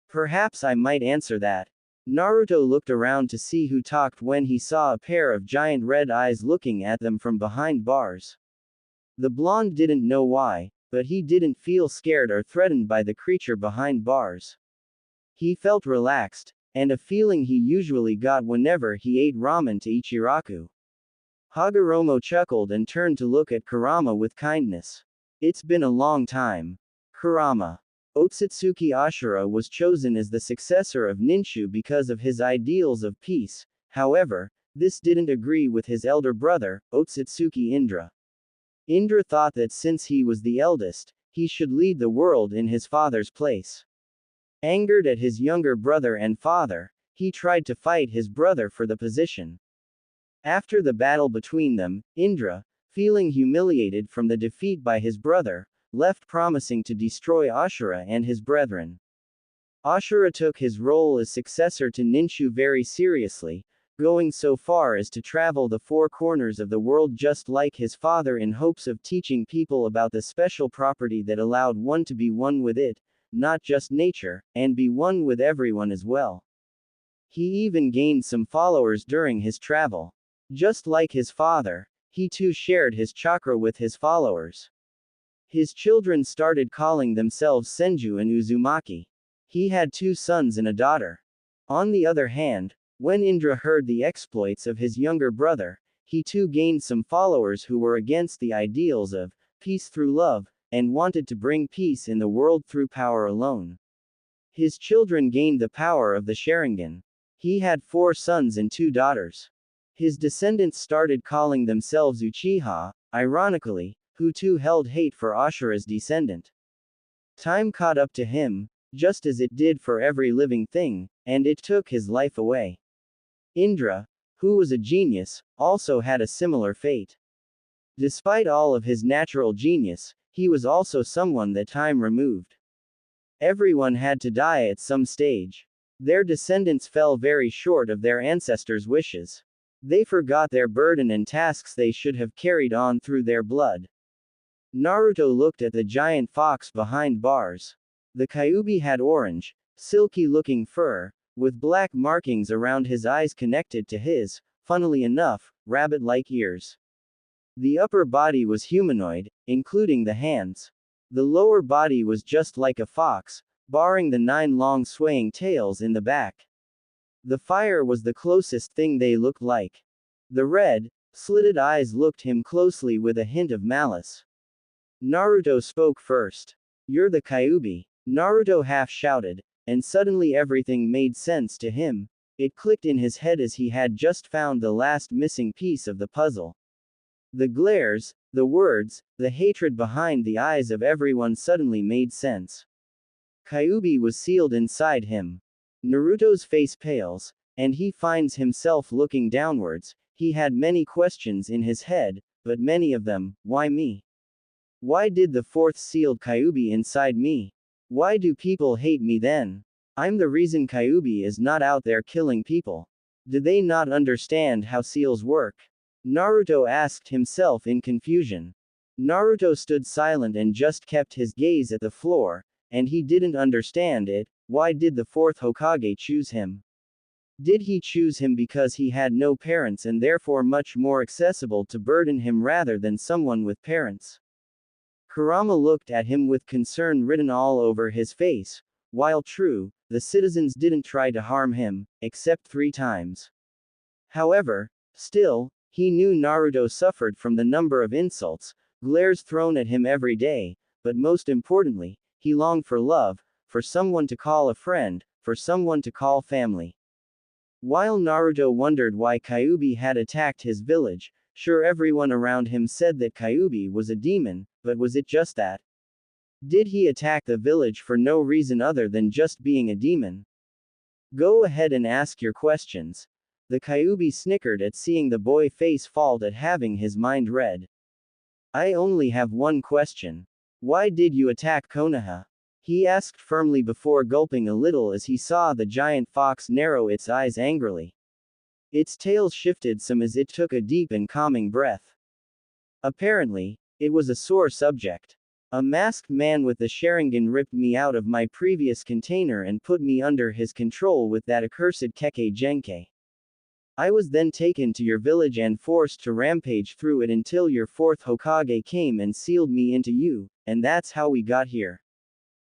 Perhaps I might answer that. Naruto looked around to see who talked when he saw a pair of giant red eyes looking at them from behind bars. The blonde didn't know why, but he didn't feel scared or threatened by the creature behind bars. He felt relaxed, and a feeling he usually got whenever he ate ramen to Ichiraku. Hagoromo chuckled and turned to look at Kurama with kindness. It's been a long time. Kurama. Otsutsuki Ashura was chosen as the successor of Ninshu because of his ideals of peace. However, this didn't agree with his elder brother, Otsutsuki Indra. Indra thought that since he was the eldest, he should lead the world in his father's place. Angered at his younger brother and father, he tried to fight his brother for the position. After the battle between them, Indra, feeling humiliated from the defeat by his brother, left promising to destroy Ashura and his brethren. Ashura took his role as successor to Ninshu very seriously, going so far as to travel the four corners of the world just like his father in hopes of teaching people about the special property that allowed one to be one with it, not just nature, and be one with everyone as well. He even gained some followers during his travel. Just like his father, he too shared his chakra with his followers. His children started calling themselves Senju and Uzumaki. He had 2 sons and a daughter. On the other hand, when Indra heard the exploits of his younger brother, he too gained some followers who were against the ideals of peace through love, and wanted to bring peace in the world through power alone. His children gained the power of the Sharingan. He had 4 sons and 2 daughters. His descendants started calling themselves Uchiha, ironically, who too held hate for Ashura's descendant. Time caught up to him, just as it did for every living thing, and it took his life away. Indra, who was a genius, also had a similar fate. Despite all of his natural genius, he was also someone that time removed. Everyone had to die at some stage. Their descendants fell very short of their ancestors' wishes. They forgot their burden and tasks they should have carried on through their blood. Naruto looked at the giant fox behind bars. The Kyuubi had orange, silky-looking fur, with black markings around his eyes connected to his, funnily enough, rabbit-like ears. The upper body was humanoid, including the hands. The lower body was just like a fox, barring the 9 long swaying tails in the back. The fire was the closest thing they looked like. The red, slitted eyes looked him closely with a hint of malice. Naruto spoke first. You're the Kyuubi. Naruto half shouted, and suddenly everything made sense to him. It clicked in his head as he had just found the last missing piece of the puzzle. The glares, the words, the hatred behind the eyes of everyone suddenly made sense. Kyuubi was sealed inside him. Naruto's face pales, and he finds himself looking downwards. He had many questions in his head, but many of them, why me? Why did the 4th sealed Kyuubi inside me? Why do people hate me then? I'm the reason Kyuubi is not out there killing people. Do they not understand how seals work? Naruto asked himself in confusion. Naruto stood silent and just kept his gaze at the floor, and he didn't understand it. Why did the 4th Hokage choose him? Did he choose him because he had no parents and therefore much more accessible to burden him rather than someone with parents? Kurama looked at him with concern written all over his face. While true, the citizens didn't try to harm him, except 3 times. However, still, he knew Naruto suffered from the number of insults, glares thrown at him every day, but most importantly, he longed for love, for someone to call a friend, for someone to call family. While Naruto wondered why Kyuubi had attacked his village, sure everyone around him said that Kyuubi was a demon, but was it just that? Did he attack the village for no reason other than just being a demon? Go ahead and ask your questions. The Kyuubi snickered at seeing the boy face fault at having his mind read. I only have one question. Why did you attack Konoha? He asked firmly before gulping a little as he saw the giant fox narrow its eyes angrily. Its tail shifted some as it took a deep and calming breath. Apparently, it was a sore subject. A masked man with the Sharingan ripped me out of my previous container and put me under his control with that accursed Kekkei Genkai. I was then taken to your village and forced to rampage through it until your fourth Hokage came and sealed me into you, and that's how we got here.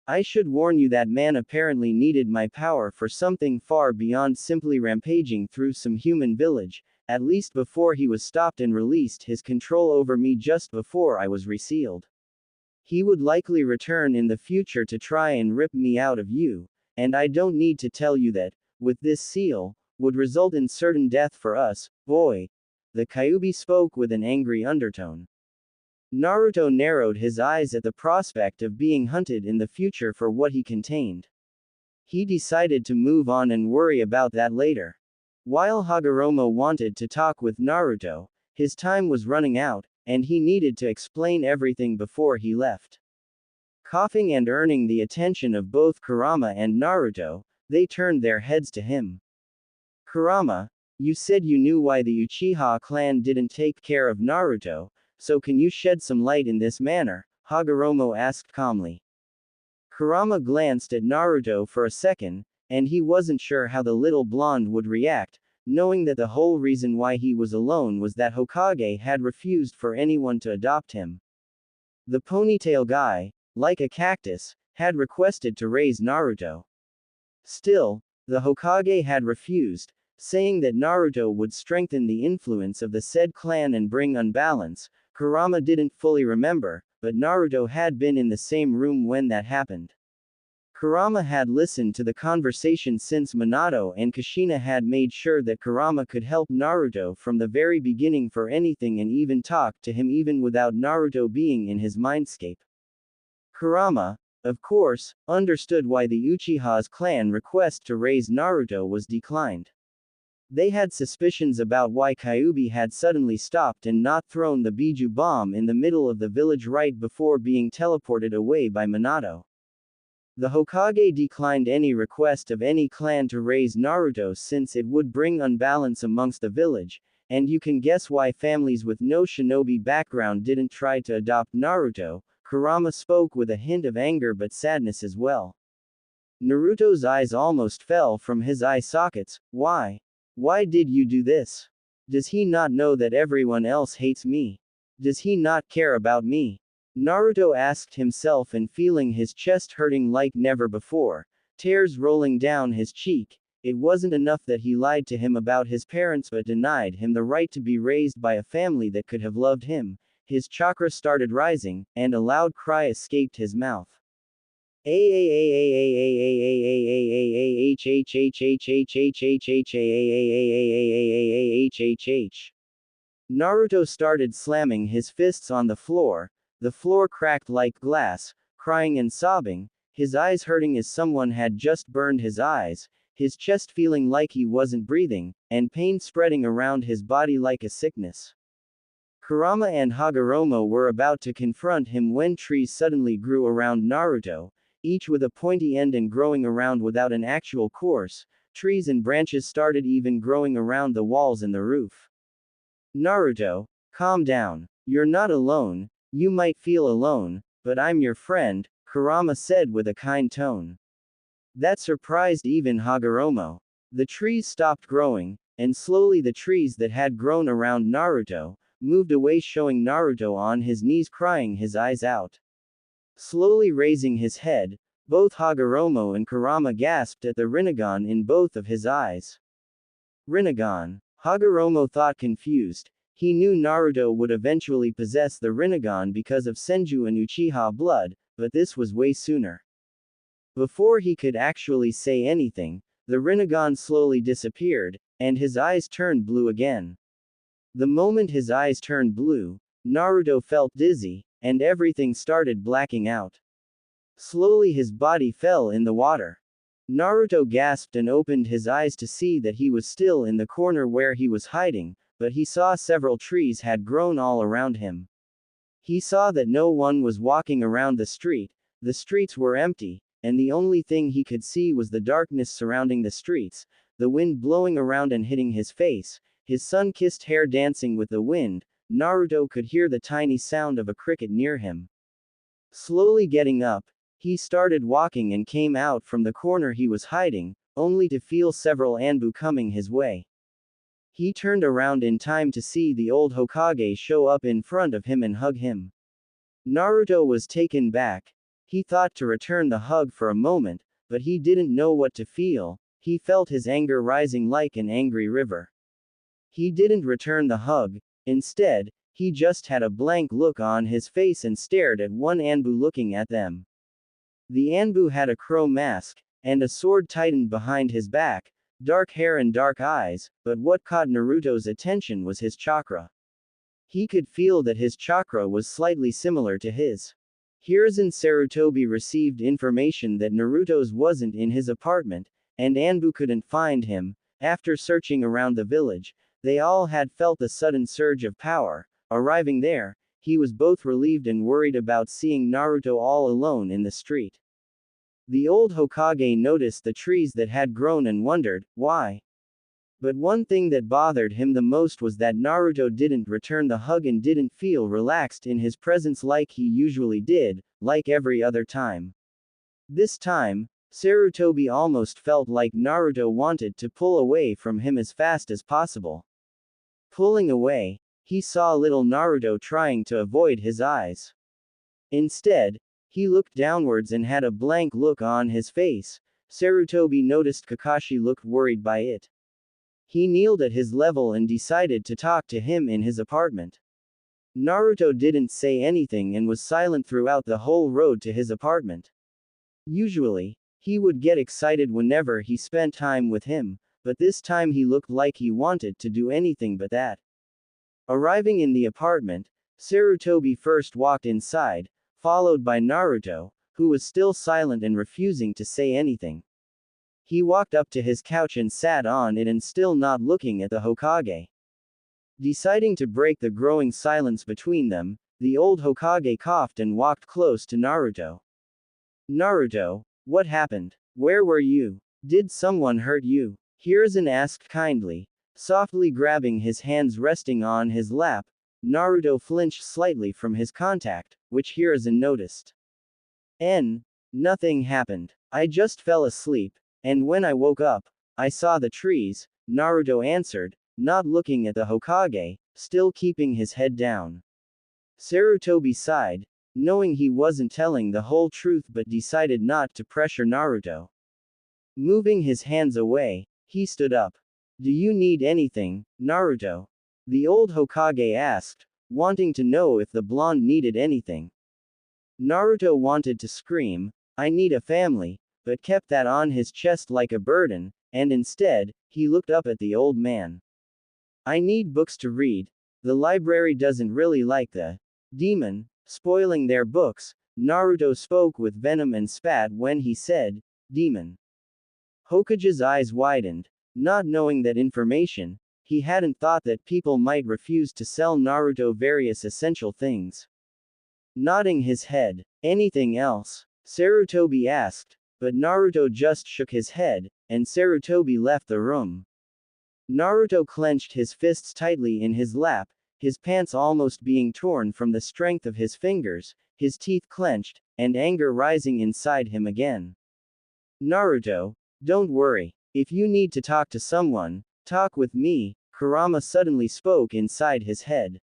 I should warn you that man apparently needed my power for something far beyond simply rampaging through some human village, at least before he was stopped and released his control over me just before I was resealed. He would likely return in the future to try and rip me out of you, and I don't need to tell you that, with this seal, would result in certain death for us, boy. The Kyuubi spoke with an angry undertone. Naruto narrowed his eyes at the prospect of being hunted in the future for what he contained. He decided to move on and worry about that later. While Hagoromo wanted to talk with Naruto, his time was running out, and he needed to explain everything before he left. Coughing and earning the attention of both Kurama and Naruto, they turned their heads to him. Kurama, you said you knew why the Uchiha clan didn't take care of Naruto, so can you shed some light in this manner? Hagoromo asked calmly. Kurama glanced at Naruto for a second, and he wasn't sure how the little blonde would react, knowing that the whole reason why he was alone was that Hokage had refused for anyone to adopt him. The ponytail guy, like a cactus, had requested to raise Naruto. Still, the Hokage had refused, saying that Naruto would strengthen the influence of the said clan and bring unbalance. Kurama didn't fully remember, but Naruto had been in the same room when that happened. Kurama had listened to the conversation since Minato and Kushina had made sure that Kurama could help Naruto from the very beginning for anything and even talk to him even without Naruto being in his mindscape. Kurama, of course, understood why the Uchiha's clan request to raise Naruto was declined. They had suspicions about why Kyuubi had suddenly stopped and not thrown the Biju bomb in the middle of the village right before being teleported away by Minato. The Hokage declined any request of any clan to raise Naruto since it would bring unbalance amongst the village, and you can guess why families with no shinobi background didn't try to adopt Naruto. Kurama spoke with a hint of anger but sadness as well. Naruto's eyes almost fell from his eye sockets. Why? Why did you do this? Does he not know that everyone else hates me? Does he not care about me? Naruto asked himself and feeling his chest hurting like never before, tears rolling down his cheek. It wasn't enough that he lied to him about his parents but denied him the right to be raised by a family that could have loved him. His chakra started rising, and a loud cry escaped his mouth. Naruto started slamming his fists on the floor. The floor cracked like glass, crying and sobbing, his eyes hurting as someone had just burned his eyes, his chest feeling like he wasn't breathing, and pain spreading around his body like a sickness. Kurama and Hagoromo were about to confront him when trees suddenly grew around Naruto, each with a pointy end and growing around without an actual course. Trees and branches started even growing around the walls and the roof. Naruto, calm down. You're not alone. You might feel alone, but I'm your friend, Kurama said with a kind tone. That surprised even Hagoromo. The trees stopped growing, and slowly the trees that had grown around Naruto moved away, showing Naruto on his knees crying his eyes out. Slowly raising his head, both Hagoromo and Kurama gasped at the Rinnegan in both of his eyes. Rinnegan. Hagoromo thought confused. He knew Naruto would eventually possess the Rinnegan because of Senju and Uchiha blood, but this was way sooner. Before he could actually say anything, the Rinnegan slowly disappeared, and his eyes turned blue again. The moment his eyes turned blue, Naruto felt dizzy, and everything started blacking out. Slowly his body fell in the water. Naruto gasped and opened his eyes to see that he was still in the corner where he was hiding, but he saw several trees had grown all around him. He saw that no one was walking around the streets were empty, and the only thing he could see was the darkness surrounding the streets, the wind blowing around and hitting his face, his sun-kissed hair dancing with the wind. Naruto could hear the tiny sound of a cricket near him. Slowly getting up, he started walking and came out from the corner he was hiding, only to feel several Anbu coming his way. He turned around in time to see the old Hokage show up in front of him and hug him. Naruto was taken back. He thought to return the hug for a moment, but he didn't know what to feel. He felt his anger rising like an angry river. He didn't return the hug. Instead, he just had a blank look on his face and stared at one Anbu looking at them. The Anbu had a crow mask, and a sword tightened behind his back, dark hair and dark eyes, but what caught Naruto's attention was his chakra. He could feel that his chakra was slightly similar to his. Hiruzen Sarutobi received information that Naruto's wasn't in his apartment, and Anbu couldn't find him. After searching around the village, they all had felt a sudden surge of power. Arriving there, he was both relieved and worried about seeing Naruto all alone in the street. The old Hokage noticed the trees that had grown and wondered, why? But one thing that bothered him the most was that Naruto didn't return the hug and didn't feel relaxed in his presence like he usually did, like every other time. This time, Sarutobi almost felt like Naruto wanted to pull away from him as fast as possible. Pulling away, he saw little Naruto trying to avoid his eyes. Instead, he looked downwards and had a blank look on his face. Sarutobi noticed Kakashi looked worried by it. He kneeled at his level and decided to talk to him in his apartment. Naruto didn't say anything and was silent throughout the whole road to his apartment. Usually, he would get excited whenever he spent time with him, but this time he looked like he wanted to do anything but that. Arriving in the apartment, Sarutobi first walked inside, followed by Naruto, who was still silent and refusing to say anything. He walked up to his couch and sat on it and still not looking at the Hokage. Deciding to break the growing silence between them, the old Hokage coughed and walked close to Naruto. Naruto, what happened? Where were you? Did someone hurt you? Hiruzen asked kindly, softly grabbing his hands resting on his lap. Naruto flinched slightly from his contact, which Hiruzen noticed. Nothing happened. I just fell asleep, and when I woke up, I saw the trees, Naruto answered, not looking at the Hokage, still keeping his head down. Sarutobi sighed, knowing he wasn't telling the whole truth but decided not to pressure Naruto. Moving his hands away, he stood up. Do you need anything, Naruto? The old Hokage asked, wanting to know if the blonde needed anything. Naruto wanted to scream, I need a family, but kept that on his chest like a burden, and instead, he looked up at the old man. I need books to read. The library doesn't really like the demon spoiling their books. Naruto spoke with venom and spat when he said, demon. Hokage's eyes widened, not knowing that information. He hadn't thought that people might refuse to sell Naruto various essential things. Nodding his head, anything else? Sarutobi asked, but Naruto just shook his head, and Sarutobi left the room. Naruto clenched his fists tightly in his lap, his pants almost being torn from the strength of his fingers, his teeth clenched, and anger rising inside him again. Naruto, don't worry. If you need to talk to someone, talk with me, Kurama suddenly spoke inside his head.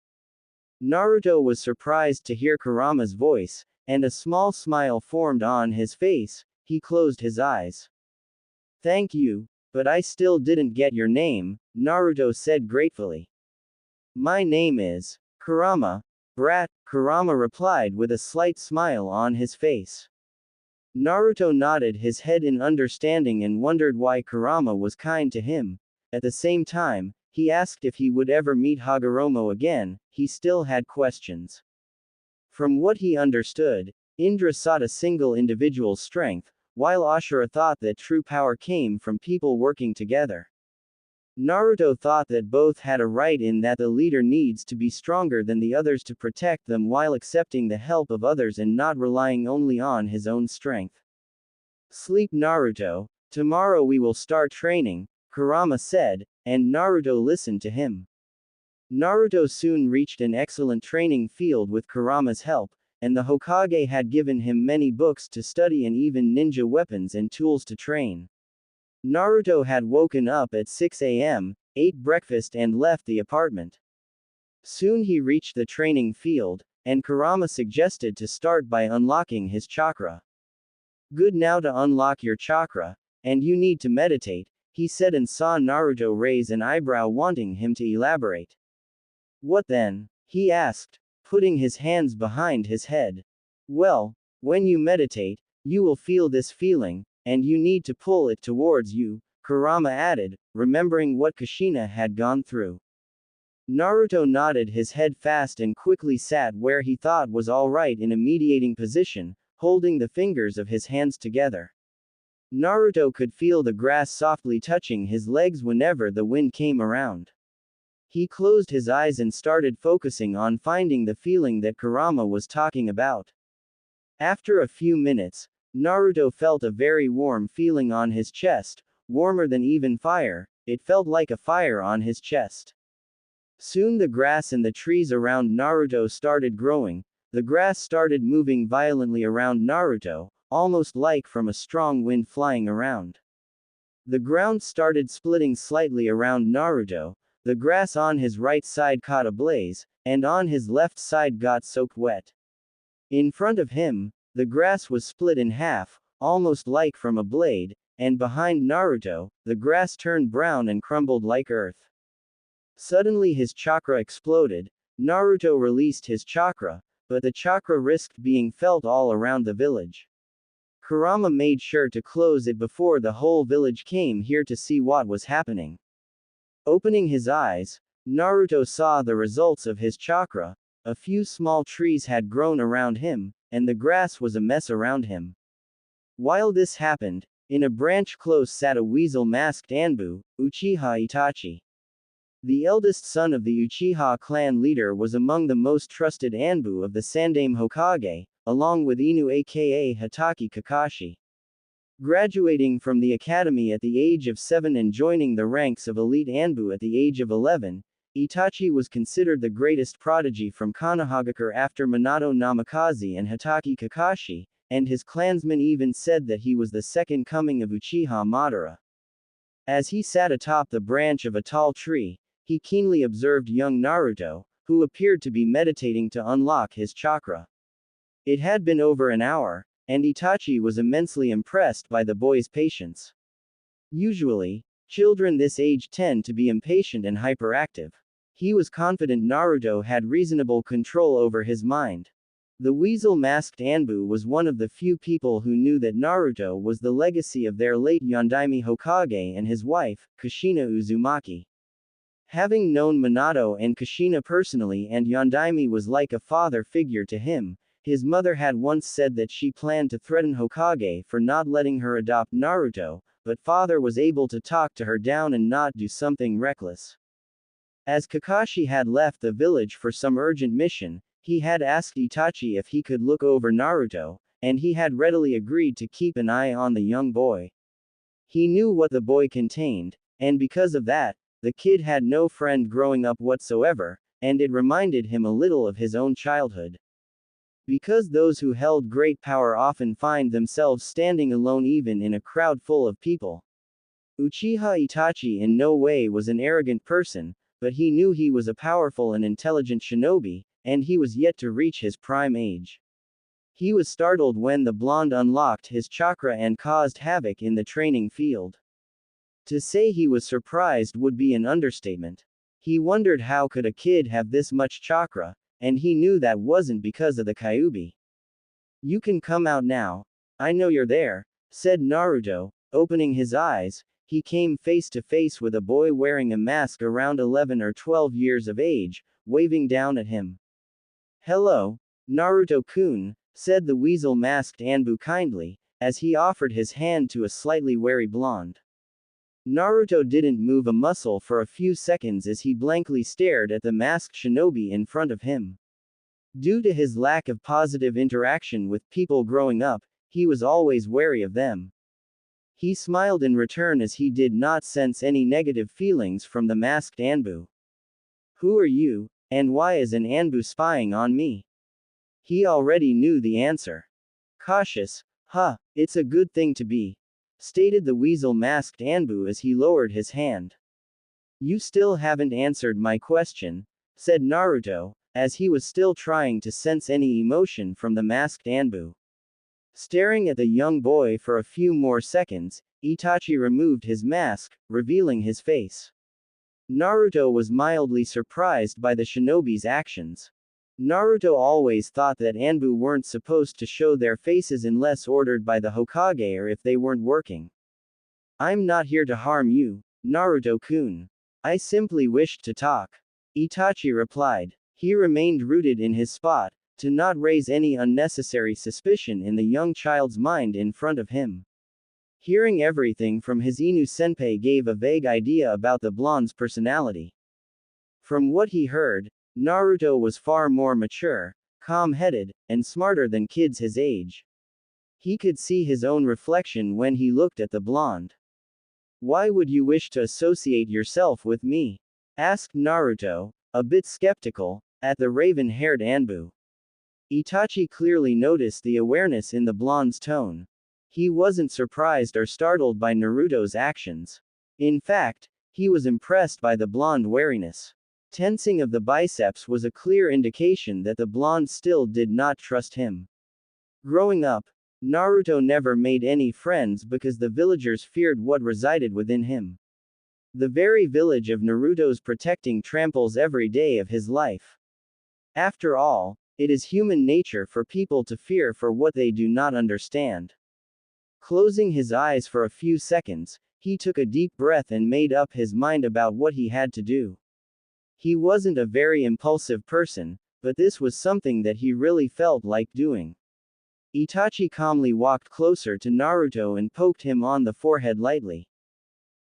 Naruto was surprised to hear Kurama's voice, and a small smile formed on his face. He closed his eyes. Thank you, but I still didn't get your name, Naruto said gratefully. My name is Kurama, brat, Kurama replied with a slight smile on his face. Naruto nodded his head in understanding and wondered why Kurama was kind to him. At the same time, he asked if he would ever meet Hagoromo again. He still had questions. From what he understood, Indra sought a single individual's strength, while Asura thought that true power came from people working together. Naruto thought that both had a right in that the leader needs to be stronger than the others to protect them while accepting the help of others and not relying only on his own strength. Sleep Naruto, tomorrow we will start training, Kurama said, and Naruto listened to him. Naruto soon reached an excellent training field with Kurama's help. and the Hokage had given him many books to study and even ninja weapons and tools to train. Naruto had woken up at 6 a.m., ate breakfast and left the apartment. Soon he reached the training field, and Kurama suggested to start by unlocking his chakra. Good, now to unlock your chakra, and you need to meditate, he said, and saw Naruto raise an eyebrow, wanting him to elaborate. What then? He asked, putting his hands behind his head. Well, when you meditate, you will feel this feeling, and you need to pull it towards you, Kurama added, remembering what Kushina had gone through. Naruto nodded his head fast and quickly sat where he thought was alright in a mediating position, holding the fingers of his hands together. Naruto could feel the grass softly touching his legs whenever the wind came around. He closed his eyes and started focusing on finding the feeling that Kurama was talking about. After a few minutes, Naruto felt a very warm feeling on his chest, warmer than even fire. It felt like a fire on his chest. Soon the grass and the trees around Naruto started growing. The grass started moving violently around Naruto, almost like from a strong wind flying around. The ground started splitting slightly around Naruto. The grass on his right side caught ablaze, and on his left side got soaked wet. In front of him, the grass was split in half, almost like from a blade, and behind Naruto, the grass turned brown and crumbled like earth. Suddenly his chakra exploded. Naruto released his chakra, but the chakra risked being felt all around the village. Kurama made sure to close it before the whole village came here to see what was happening. Opening his eyes, Naruto saw the results of his chakra. A few small trees had grown around him, and the grass was a mess around him. While this happened, in a branch close sat a weasel-masked Anbu, Uchiha Itachi. The eldest son of the Uchiha clan leader was among the most trusted Anbu of the Sandaime Hokage, along with Inu aka Hatake Kakashi. Graduating from the academy at the age of 7 and joining the ranks of elite Anbu at the age of 11, Itachi was considered the greatest prodigy from Konohagakure after Minato Namikaze and Hatake Kakashi, and his clansmen even said that he was the second coming of Uchiha Madara. As he sat atop the branch of a tall tree, he keenly observed young Naruto, who appeared to be meditating to unlock his chakra. It had been over an hour, and Itachi was immensely impressed by the boy's patience. Usually, children this age tend to be impatient and hyperactive. He was confident Naruto had reasonable control over his mind. The weasel-masked Anbu was one of the few people who knew that Naruto was the legacy of their late Yondaime Hokage and his wife, Kushina Uzumaki. Having known Minato and Kushina personally, and Yondaime was like a father figure to him, his mother had once said that she planned to threaten Hokage for not letting her adopt Naruto, but father was able to talk to her down and not do something reckless. As Kakashi had left the village for some urgent mission, he had asked Itachi if he could look over Naruto, and he had readily agreed to keep an eye on the young boy. He knew what the boy contained, and because of that, the kid had no friend growing up whatsoever, and it reminded him a little of his own childhood. Because those who held great power often find themselves standing alone even in a crowd full of people. Uchiha Itachi in no way was an arrogant person, but he knew he was a powerful and intelligent shinobi, and he was yet to reach his prime age. He was startled when the blonde unlocked his chakra and caused havoc in the training field. To say he was surprised would be an understatement. He wondered how could a kid have this much chakra, and he knew that wasn't because of the Kyuubi. You can come out now. I know you're there, said Naruto. Opening his eyes, he came face to face with a boy wearing a mask around 11 or 12 years of age, waving down at him. Hello, Naruto-kun, said the weasel-masked Anbu kindly, as he offered his hand to a slightly wary blonde. Naruto didn't move a muscle for a few seconds as he blankly stared at the masked shinobi in front of him. Due to his lack of positive interaction with people growing up, he was always wary of them. He smiled in return as he did not sense any negative feelings from the masked Anbu. Who are you, and why is an Anbu spying on me? He already knew the answer. Cautious, huh, it's a good thing to be, stated the weasel-masked Anbu as he lowered his hand. You still haven't answered my question, said Naruto, as he was still trying to sense any emotion from the masked Anbu. Staring at the young boy for a few more seconds, Itachi removed his mask, revealing his face. Naruto was mildly surprised by the shinobi's actions. Naruto always thought that Anbu weren't supposed to show their faces unless ordered by the Hokage or if they weren't working. I'm not here to harm you, Naruto-kun. I simply wished to talk. Itachi replied. He remained rooted in his spot, to not raise any unnecessary suspicion in the young child's mind in front of him. Hearing everything from his Inu-senpai gave a vague idea about the blonde's personality. From what he heard, Naruto was far more mature, calm-headed, and smarter than kids his age. He could see his own reflection when he looked at the blonde. Why would you wish to associate yourself with me? Asked Naruto, a bit skeptical, at the raven-haired Anbu. Itachi clearly noticed the awareness in the blonde's tone. He wasn't surprised or startled by Naruto's actions. In fact, he was impressed by the blonde wariness. Tensing of the biceps was a clear indication that the blonde still did not trust him. Growing up, Naruto never made any friends because the villagers feared what resided within him. The very village of Naruto's protecting tramples every day of his life. After all, it is human nature for people to fear for what they do not understand. Closing his eyes for a few seconds, he took a deep breath and made up his mind about what he had to do. He wasn't a very impulsive person, but this was something that he really felt like doing. Itachi calmly walked closer to Naruto and poked him on the forehead lightly.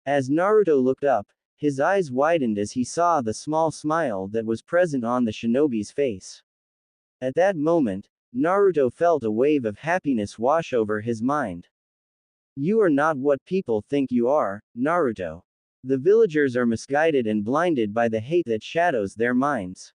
As Naruto looked up, his eyes widened as he saw the small smile that was present on the shinobi's face. At that moment, Naruto felt a wave of happiness wash over his mind. You are not what people think you are, Naruto. The villagers are misguided and blinded by the hate that shadows their minds.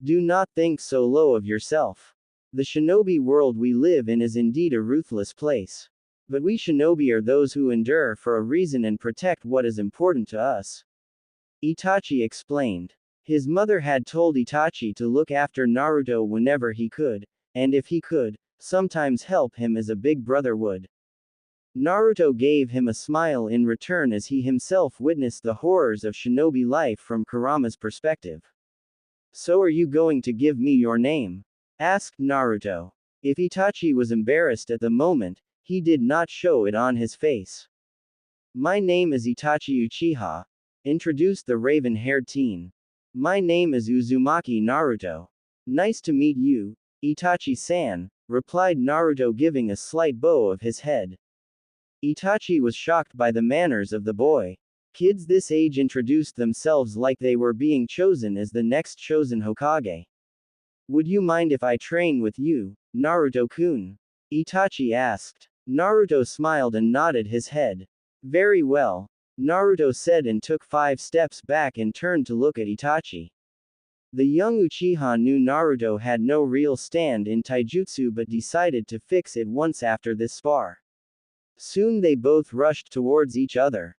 Do not think so low of yourself. The shinobi world we live in is indeed a ruthless place. But we shinobi are those who endure for a reason and protect what is important to us. Itachi explained. His mother had told Itachi to look after Naruto whenever he could, and if he could, sometimes help him as a big brother would. Naruto gave him a smile in return as he himself witnessed the horrors of shinobi life from Kurama's perspective. So are you going to give me your name? Asked Naruto. If Itachi was embarrassed at the moment, he did not show it on his face. My name is Itachi Uchiha, introduced the raven-haired teen. My name is Uzumaki Naruto. Nice to meet you, Itachi-san, replied Naruto giving a slight bow of his head. Itachi was shocked by the manners of the boy. Kids this age introduced themselves like they were being chosen as the next chosen Hokage. Would you mind if I train with you, Naruto-kun? Itachi asked. Naruto smiled and nodded his head. Very well, Naruto said and took 5 steps back and turned to look at Itachi. The young Uchiha knew Naruto had no real stand in taijutsu but decided to fix it once after this spar. Soon they both rushed towards each other.